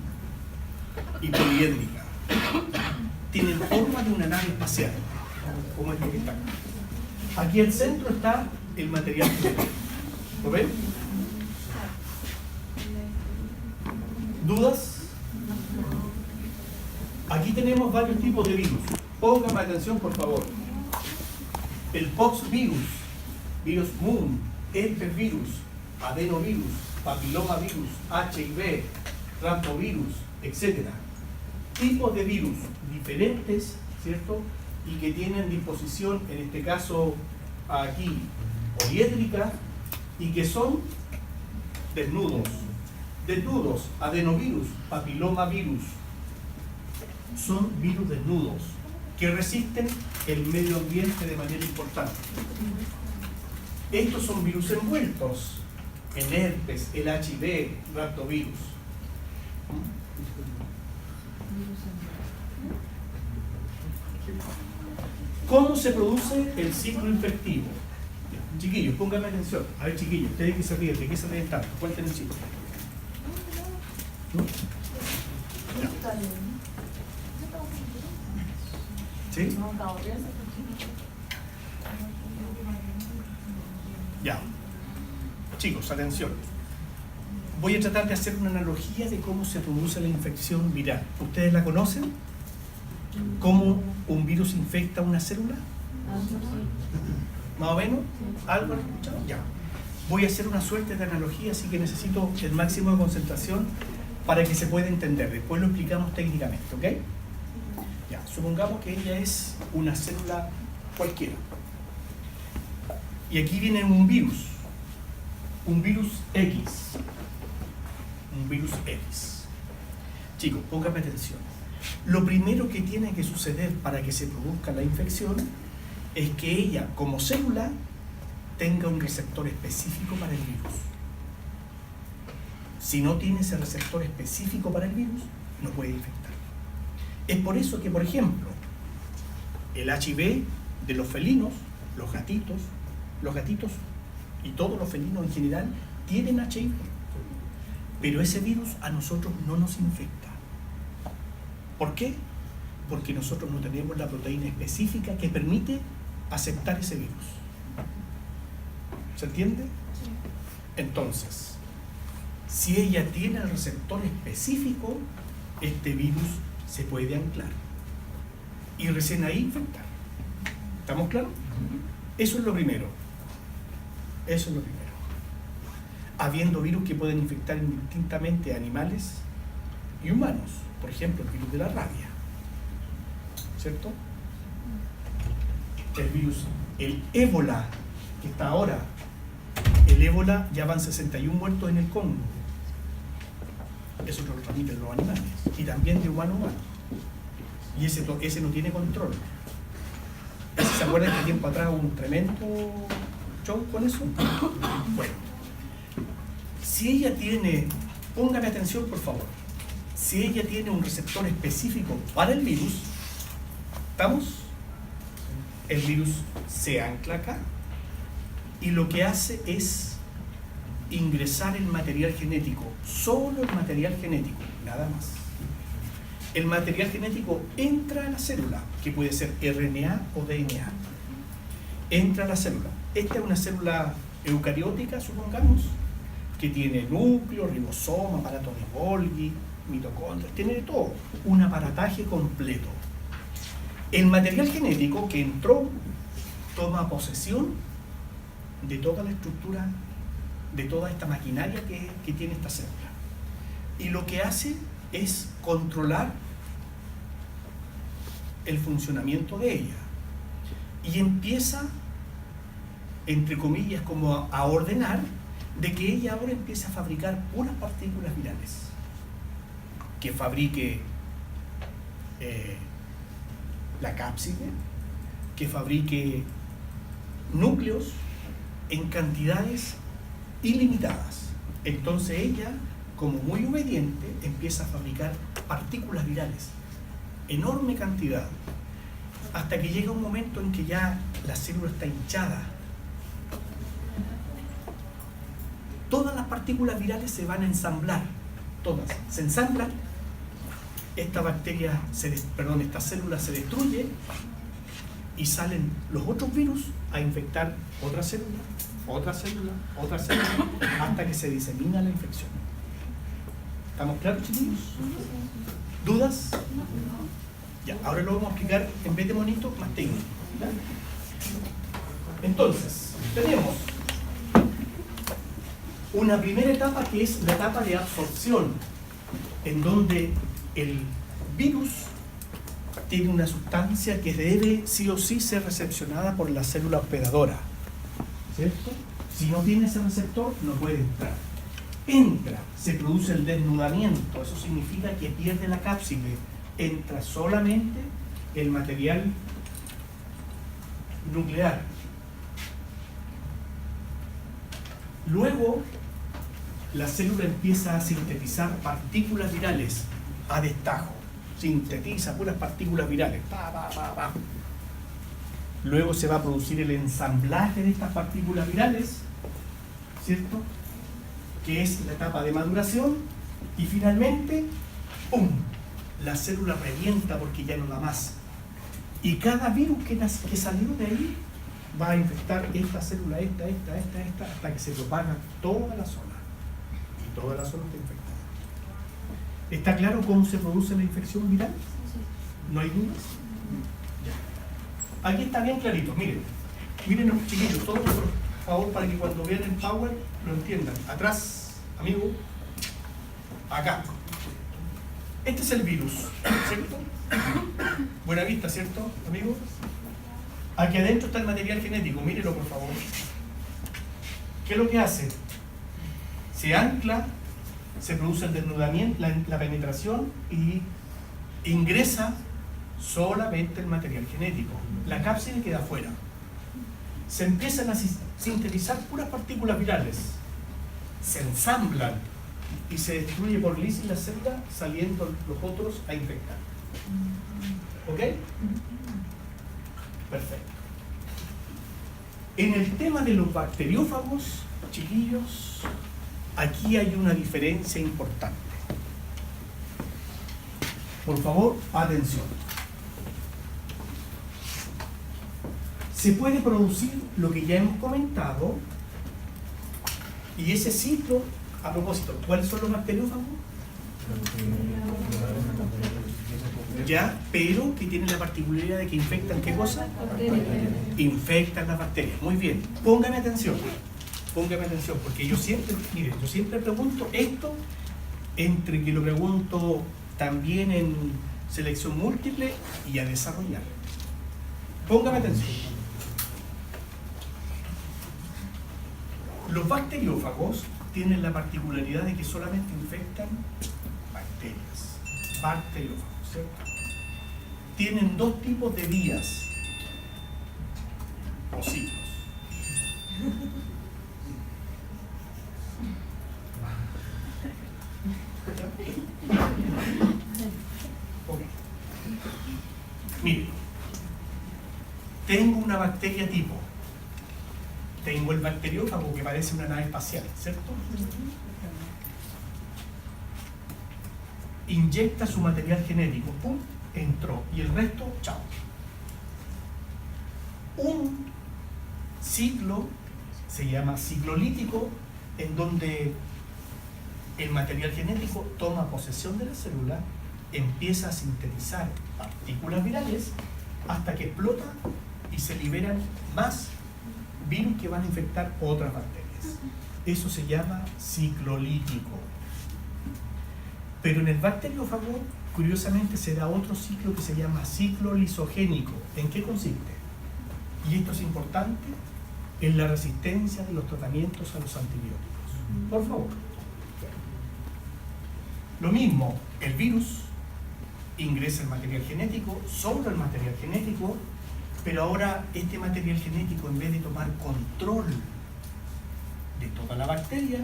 y poliédrica. Tienen forma de una nave espacial, como es lo que está acá. Aquí al centro está el material genético. ¿Lo ven? ¿Dudas? Aquí tenemos varios tipos de virus. Póngame atención, por favor. El poxvirus, virus Moon, herpesvirus, adenovirus, papilomavirus, HIV, trampovirus, etc. Tipos de virus diferentes, ¿cierto? Y que tienen disposición, en este caso aquí, poliédrica, y que son desnudos. Desnudos, adenovirus, papilomavirus. Son virus desnudos que resisten el medio ambiente de manera importante. Estos son virus envueltos en herpes, el HIV, rhabdovirus. ¿Cómo se produce el ciclo infectivo? Chiquillos, pónganme atención. A ver, chiquillos, ustedes que se ríen, ¿de qué se ríen tanto? Cuenten el chiste. ¿Sí? Ya. Chicos, atención. Voy a tratar de hacer una analogía de cómo se produce la infección viral. ¿Ustedes la conocen? ¿Cómo un virus infecta una célula? ¿Más o menos? ¿Algo han escuchado? Ya. Voy a hacer una suerte de analogía, así que necesito el máximo de concentración para que se pueda entender. Después lo explicamos técnicamente, ¿ok? Ya, supongamos que ella es una célula cualquiera. Y aquí viene un virus X. Un virus X. Chicos, pónganme atención. Lo primero que tiene que suceder para que se produzca la infección es que ella, como célula, tenga un receptor específico para el virus. Si no tiene ese receptor específico para el virus, no puede infectar. Es por eso que, por ejemplo, el HIV de los felinos, los gatitos y todos los felinos en general tienen HIV. Pero ese virus a nosotros no nos infecta. ¿Por qué? Porque nosotros no tenemos la proteína específica que permite aceptar ese virus. ¿Se entiende? Entonces, si ella tiene el receptor específico, este virus se puede anclar y recién ahí infectar. ¿Estamos claros? Eso es lo primero. Eso es lo primero. Habiendo virus que pueden infectar indistintamente animales y humanos. Por ejemplo, el virus de la rabia. ¿Cierto? El virus, el ébola, que está ahora. El ébola ya van 61 muertos en el Congo. Eso lo transmiten los animales. Y también de humano a humano. Y ese no tiene control. ¿Se acuerdan que tiempo atrás hubo un tremendo show con eso? Bueno, si ella tiene, póngame atención por favor, si ella tiene un receptor específico para el virus, ¿estamos? El virus se ancla acá y lo que hace es ingresar el material genético, solo el material genético, nada más. El material genético entra a la célula, que puede ser RNA o DNA. Entra a la célula. Esta es una célula eucariótica, supongamos, que tiene núcleo, ribosoma, aparato de Golgi, mitocondrias, tiene de todo, un aparataje completo. El material genético que entró toma posesión de toda la estructura, de toda esta maquinaria que tiene esta célula. Y lo que hace es controlar el funcionamiento de ella. Y empieza, entre comillas, como a ordenar de que ella ahora empiece a fabricar puras partículas virales. Que fabrique la cápside, que fabrique núcleos en cantidades ilimitadas. Entonces ella, como muy obediente, empieza a fabricar partículas virales, enorme cantidad, hasta que llega un momento en que ya la célula está hinchada. Todas las partículas virales se van a ensamblar, todas, se ensamblan, esta célula se destruye y salen los otros virus a infectar otra célula, hasta que se disemina la infección. ¿Estamos claros, chiquillos? ¿Dudas? Ya, ahora lo vamos a explicar en vez de monito, más técnico. ¿Ya? Entonces, tenemos una primera etapa que es la etapa de absorción, en donde el virus tiene una sustancia que debe sí o sí ser recepcionada por la célula hospedadora, ¿cierto? Si no tiene ese receptor, no puede entrar. entra, se produce el desnudamiento, eso significa que pierde la cápside, entra solamente el material nuclear. Luego, la célula empieza a sintetizar partículas virales a destajo, sintetiza puras partículas virales. Luego se va a producir el ensamblaje de estas partículas virales, ¿cierto?, que es la etapa de maduración, y finalmente, ¡pum!, la célula revienta porque ya no da más. Y cada virus que salió de ahí va a infectar esta célula, esta, hasta que se propaga toda la zona. Y toda la zona está infectada. ¿Está claro cómo se produce la infección viral? ¿No hay dudas? Ya. Aquí está bien clarito, miren. Miren, chiquillos, todos por favor, para que cuando vean el Power lo entiendan. Atrás, amigo. Acá. Este es el virus, ¿cierto? Buena vista, ¿cierto, amigo? Aquí adentro está el material genético, mírenlo por favor. ¿Qué es lo que hace? Se ancla, se produce el desnudamiento, la penetración, y ingresa solamente el material genético. La cápside queda afuera. Se empiezan a sintetizar puras partículas virales, se ensamblan y se destruye por lisis la célula, saliendo los otros a infectar. ¿Ok? Perfecto. En el tema de los bacteriófagos, chiquillos, aquí hay una diferencia importante. Por favor, atención. Se puede producir lo que ya hemos comentado, y ese ciclo, a propósito, ¿cuáles son los bacteriófagos? Ya, pero que tienen la particularidad de que infectan, ¿qué cosa? Infectan las bacterias. Muy bien, póngame atención, porque yo siempre pregunto esto, entre que lo pregunto también en selección múltiple y a desarrollar. Póngame atención. Los bacteriófagos tienen la particularidad de que solamente infectan bacterias. Bacteriófagos, ¿cierto? Tienen dos tipos de vías o ciclos. Okay. Mire, tengo una bacteria tipo. Tengo el bacteriófago que parece una nave espacial, ¿cierto? Inyecta su material genético, ¡pum!, entró, y el resto, chao. Un ciclo se llama ciclo lítico, en donde el material genético toma posesión de la célula, empieza a sintetizar partículas virales hasta que explota y se liberan más virus que van a infectar otras bacterias. Eso se llama ciclo lítico. Pero en el bacteriófago, curiosamente, se da otro ciclo que se llama ciclo lisogénico. ¿En qué consiste? Y esto es importante, en la resistencia de los tratamientos a los antibióticos. Por favor. Lo mismo, el virus ingresa el material genético, sobra el material genético, pero ahora este material genético, en vez de tomar control de toda la bacteria,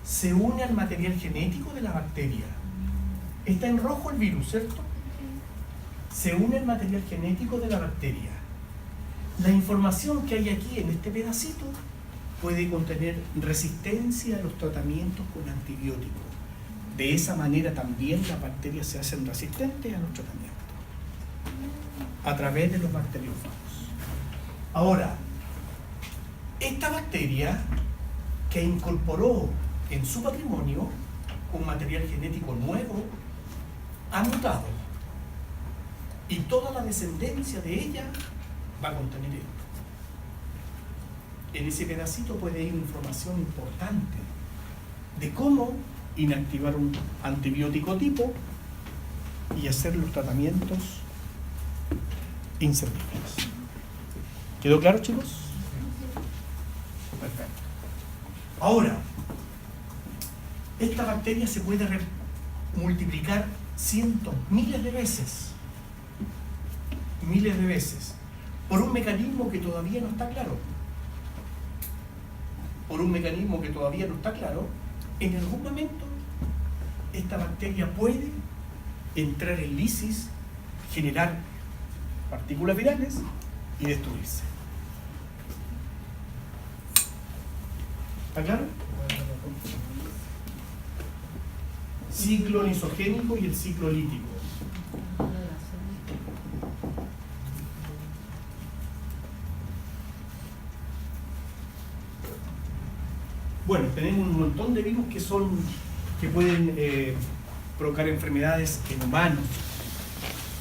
se une al material genético de la bacteria. Está en rojo el virus, ¿cierto? Se une al material genético de la bacteria. La información que hay aquí en este pedacito puede contener resistencia a los tratamientos con antibióticos. De esa manera también las bacterias se hacen resistentes a los tratamientos, a través de los bacteriófagos. Ahora, esta bacteria que incorporó en su patrimonio un material genético nuevo ha mutado, y toda la descendencia de ella va a contener esto. En ese pedacito puede ir información importante de cómo inactivar un antibiótico tipo y hacer los tratamientos inservibles. ¿Quedó claro, chicos? Perfecto. Ahora, esta bacteria se puede multiplicar cientos, miles de veces, por un mecanismo que todavía no está claro. En algún momento esta bacteria puede entrar en lisis, generar partículas virales y destruirse. ¿Está claro? Ciclo lisogénico y el ciclo lítico. Bueno, tenemos un montón de virus que pueden provocar enfermedades en humanos.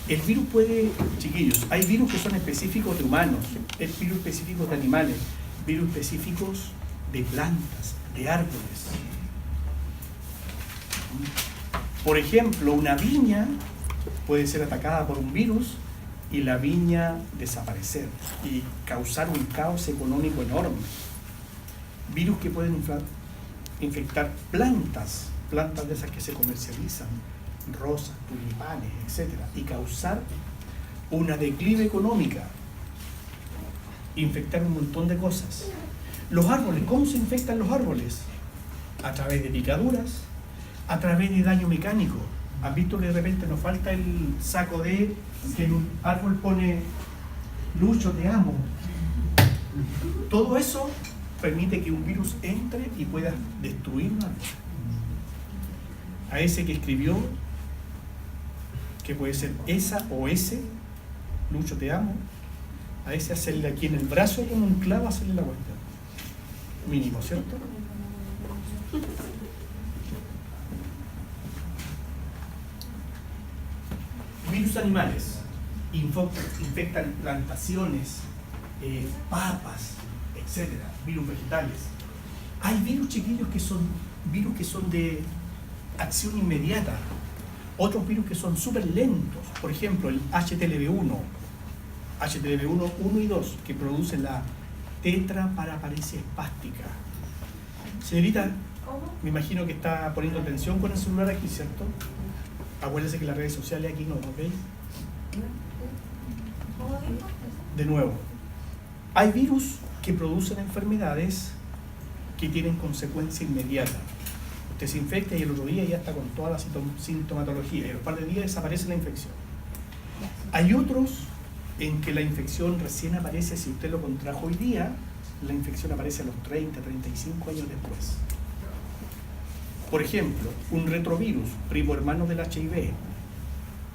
El virus puede, chiquillos, hay virus que son específicos de humanos, hay virus específicos de animales, virus específicos de plantas, de árboles. Por ejemplo, una viña puede ser atacada por un virus y la viña desaparecer y causar un caos económico enorme. Virus que pueden infectar plantas de esas que se comercializan, rosas, tulipanes, etc. y causar una declive económica, infectar un montón de cosas. Los árboles, ¿cómo se infectan los árboles? A través de picaduras, a través de daño mecánico. ¿Han visto que de repente nos falta el saco de que en un árbol pone Lucho, te amo? Todo eso permite que un virus entre y pueda destruir un árbol. A ese que escribió, que puede ser esa o ese, Lucho, te amo, a ese hacerle aquí en el brazo con un clavo, hacerle la vuelta. Mínimo, ¿cierto? Virus animales infectan plantaciones, papas, etc. Virus vegetales. Hay virus, chiquillos, que son de acción inmediata. Otros virus que son súper lentos. Por ejemplo, el HTLV1 1 y 2, que produce la tetraparesia espástica. Señorita, me imagino que está poniendo atención con el celular aquí, ¿cierto? Acuérdese que las redes sociales aquí no, ¿ok? De nuevo, hay virus que producen enfermedades que tienen consecuencia inmediata. Usted se infecta y el otro día ya está con toda la sintomatología y en un par de días desaparece la infección. Hay otros en que la infección recién aparece, si usted lo contrajo hoy día, la infección aparece a los 30, 35 años después. Por ejemplo, un retrovirus, primo hermano del HIV,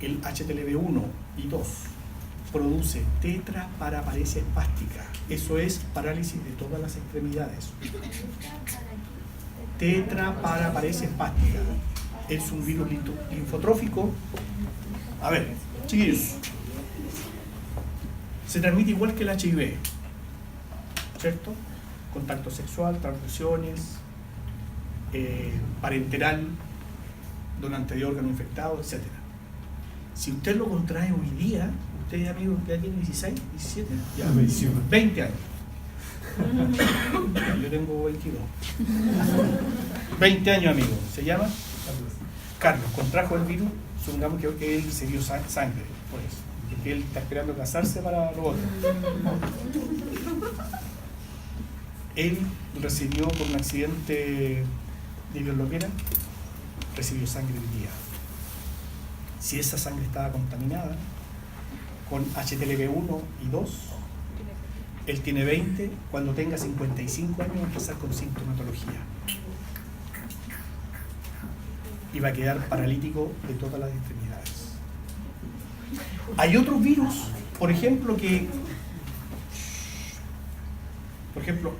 el HTLV1 y 2, produce tetraparesia espástica. Eso es parálisis de todas las extremidades. Tetraparesia espástica. Es un virus linfotrófico. A ver, chiquillos, se transmite igual que el HIV, ¿cierto? Contacto sexual, transfusiones, parenteral, donante de órgano infectado, etc. Si usted lo contrae hoy día, usted, amigo, ya tiene 16, 17, ya 20 años. Yo tengo 22. 20 años, amigo. ¿Se llama? Carlos. Contrajo el virus, supongamos que él se dio sangre, por eso. Porque él está esperando casarse para lo otro. Él recibió por un accidente de bioloquera, recibió sangre hoy día. Si esa sangre estaba contaminada con HTLV1 y 2, él tiene 20, cuando tenga 55 años va a empezar con sintomatología. Y va a quedar paralítico de todas las extremidades. Hay otros virus, por ejemplo,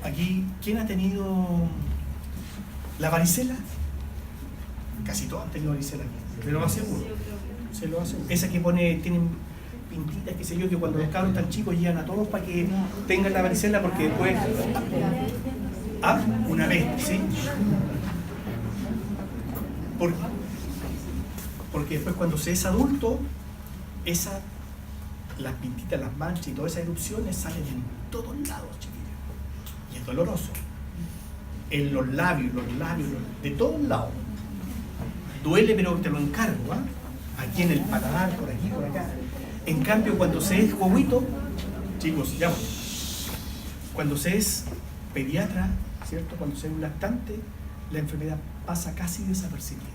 aquí, ¿quién ha tenido la varicela? Casi todos han tenido varicela aquí, pero lo aseguro. Se lo aseguro. Esa que tienen pintitas, qué sé yo, que cuando los cabros tan chicos llegan a todos para que tengan la varicela, porque después... una vez, ¿sí? Porque después cuando se es adulto, las pintitas, las manchas y todas esas erupciones salen en todos lados, chiquillos. Y es doloroso. En los labios, de todos lados. duele pero te lo encargo, ¿ah? Aquí en el paladar, por aquí, por acá. En cambio, cuando se es guaguito, chicos, ya voy. Cuando se es pediatra, ¿cierto? Cuando se es un lactante, la enfermedad pasa casi desapercibida.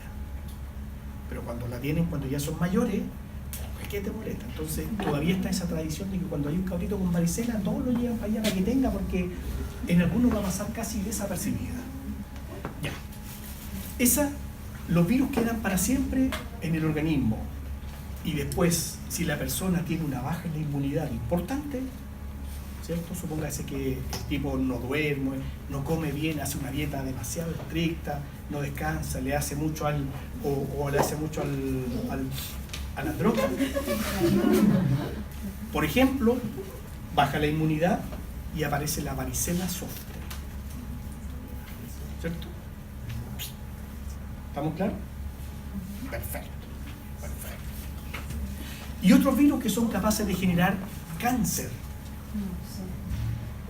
Pero cuando la tienen, cuando ya son mayores, es que te molesta. Entonces, todavía está esa tradición de que cuando hay un cabrito con varicela, todos lo llevan para allá para que tenga, porque en algunos va a pasar casi desapercibida. Ya. Los virus quedan para siempre en el organismo. Y después, si la persona tiene una baja en la inmunidad importante, ¿cierto? Supóngase que el tipo no duerme, no come bien, hace una dieta demasiado estricta, no descansa, le hace mucho a las drogas. Por ejemplo, baja la inmunidad y aparece la varicela zoster. ¿Cierto? ¿Estamos claros? Perfecto. Y otros virus que son capaces de generar cáncer.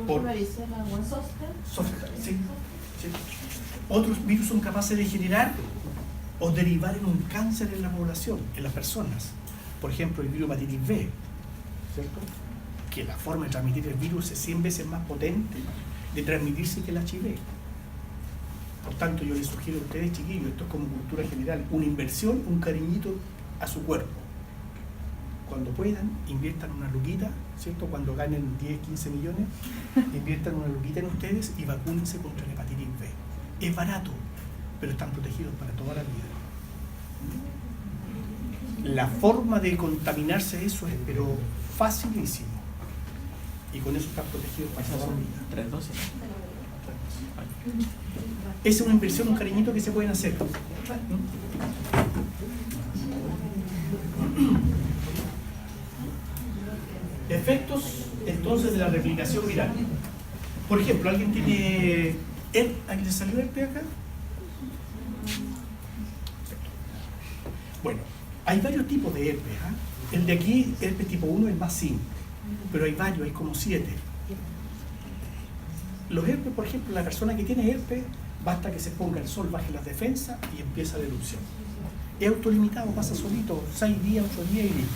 Por varicela o Zoster, sí. Otros virus son capaces de generar o derivar en un cáncer en la población, en las personas. Por ejemplo, el virus hepatitis B, ¿cierto? Que la forma de transmitir el virus es 100 veces más potente de transmitirse que el HIV. Por tanto, yo les sugiero a ustedes, chiquillos, esto es como cultura general, una inversión, un cariñito a su cuerpo. Cuando puedan, inviertan una luquita, ¿cierto? Cuando ganen 10, 15 millones, inviertan una luquita en ustedes y vacúnense contra la hepatitis B. Es barato, pero están protegidos para toda la vida. La forma de contaminarse eso es, pero facilísimo. Y con eso están protegidos para toda la vida. 3 dosis. Esa es una inversión, un cariñito que se pueden hacer. Efectos entonces de la replicación viral. Por ejemplo, ¿alguien tiene ¿alguien le salió herpes acá? Bueno, hay varios tipos de herpes. El de aquí, herpes tipo 1, es el más simple, pero hay varios, hay como 7. Los herpes, por ejemplo, la persona que tiene herpes, basta que se ponga el sol, baje las defensas y empieza la erupción. Es autolimitado, pasa solito, 6 días, 8 días y listo.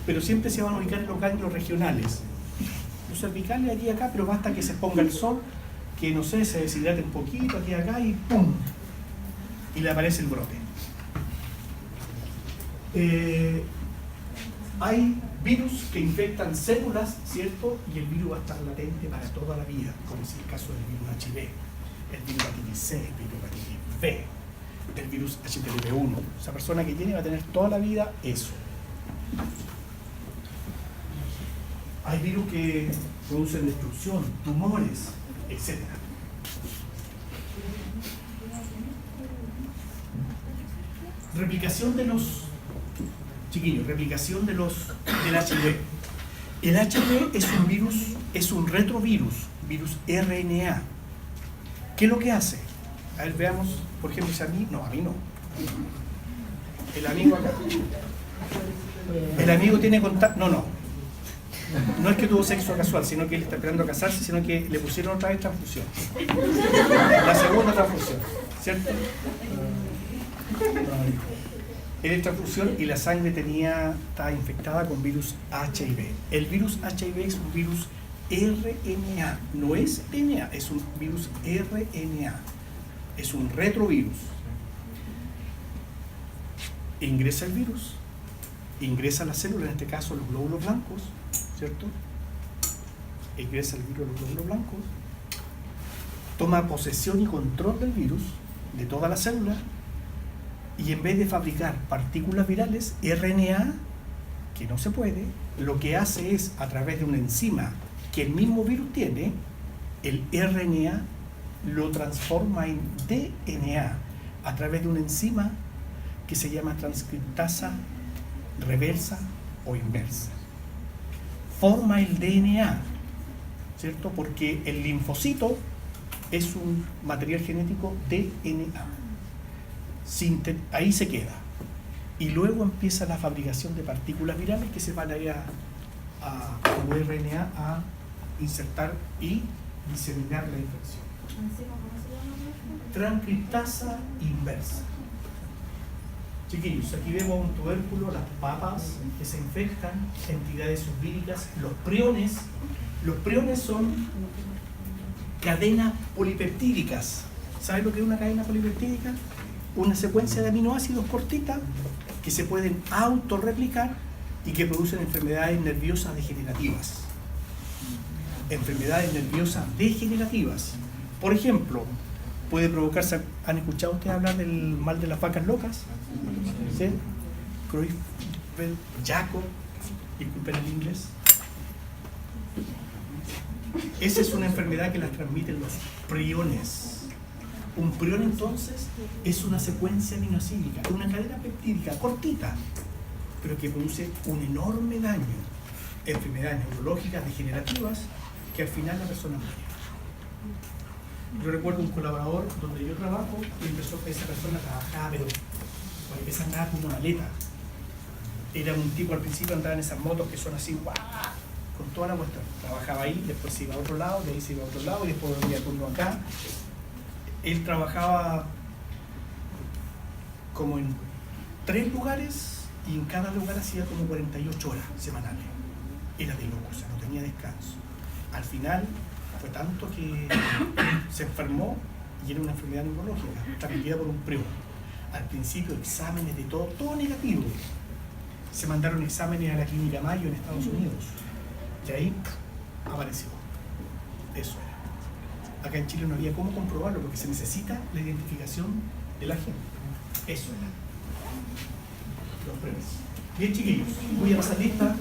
Pero siempre se van a ubicar en los ganglios regionales. Los cervicales aquí y acá, pero basta que se ponga el sol, que no sé, se deshidrate un poquito aquí y acá y ¡pum! Y le aparece el brote. Hay virus que infectan células, ¿cierto? Y el virus va a estar latente para toda la vida, como es el caso del virus HIV, el virus hepatitis C, el virus hepatitis B, el virus HTLV1. Esa persona que tiene va a tener toda la vida eso. Hay virus que producen destrucción, tumores, etc. Replicación de los chiquillos, replicación del HIV. El HIV es un virus, es un retrovirus, virus RNA. ¿Qué es lo que hace? A ver, veamos, por ejemplo, si a mí no. El amigo acá. El amigo tiene contacto, no es que tuvo sexo casual, sino que él está esperando a casarse, sino que le pusieron otra vez transfusión. La segunda transfusión, ¿cierto? Él es transfusión y la sangre estaba infectada con virus HIV. El virus HIV es un virus RNA, no es DNA, es un virus RNA, es un retrovirus. Ingresa el virus, ingresa a la célula, en este caso los glóbulos blancos, ¿cierto? Ingresa el virus a los glóbulos blancos, toma posesión y control del virus, de toda la célula, y en vez de fabricar partículas virales, RNA, que no se puede, lo que hace es, a través de una enzima que el mismo virus tiene, el RNA lo transforma en DNA, a través de una enzima que se llama transcriptasa reversa o inversa. Forma el DNA, ¿cierto? Porque el linfocito es un material genético DNA. Ahí se queda. Y luego empieza la fabricación de partículas virales que se van a ir a RNA a insertar y diseminar la infección. Transcriptasa inversa. Chiquillos, aquí vemos un tubérculo, las papas que se infectan, entidades subvíricas, los priones. Los priones son cadenas polipeptídicas. ¿Sabes lo que es una cadena polipeptídica? Una secuencia de aminoácidos cortita que se pueden autorreplicar y que producen enfermedades nerviosas degenerativas. Enfermedades nerviosas degenerativas. Por ejemplo, puede provocarse, ¿han escuchado ustedes hablar del mal de las vacas locas? ¿Sí? Creutzfeldt, Jakob, disculpen el inglés. Esa es una enfermedad que las transmiten los priones. Un prión entonces es una secuencia aminoácidica, una cadena peptídica cortita, pero que produce un enorme daño, enfermedades neurológicas degenerativas que al final la persona muere. Yo recuerdo un colaborador donde yo trabajo y esa persona trabajaba, pero esa andaba con una maleta. Era un tipo al principio andaba en esas motos que son así, ¡guau!, con toda la muestra. Trabajaba ahí, después se iba a otro lado, de ahí se iba a otro lado y después volvía turno acá. Él trabajaba como en 3 lugares y en cada lugar hacía como 48 horas semanales. Era de loco, o sea, no tenía descanso. Al final fue tanto que se enfermó y era una enfermedad neurológica, transmitida por un prión. Al principio exámenes de todo negativo. Se mandaron exámenes a la Clínica Mayo en Estados Unidos. Y ahí apareció. Eso era. Acá en Chile no había cómo comprobarlo porque se necesita la identificación de la gente. Eso era. Los premios. Bien, chiquillos, voy a pasar lista.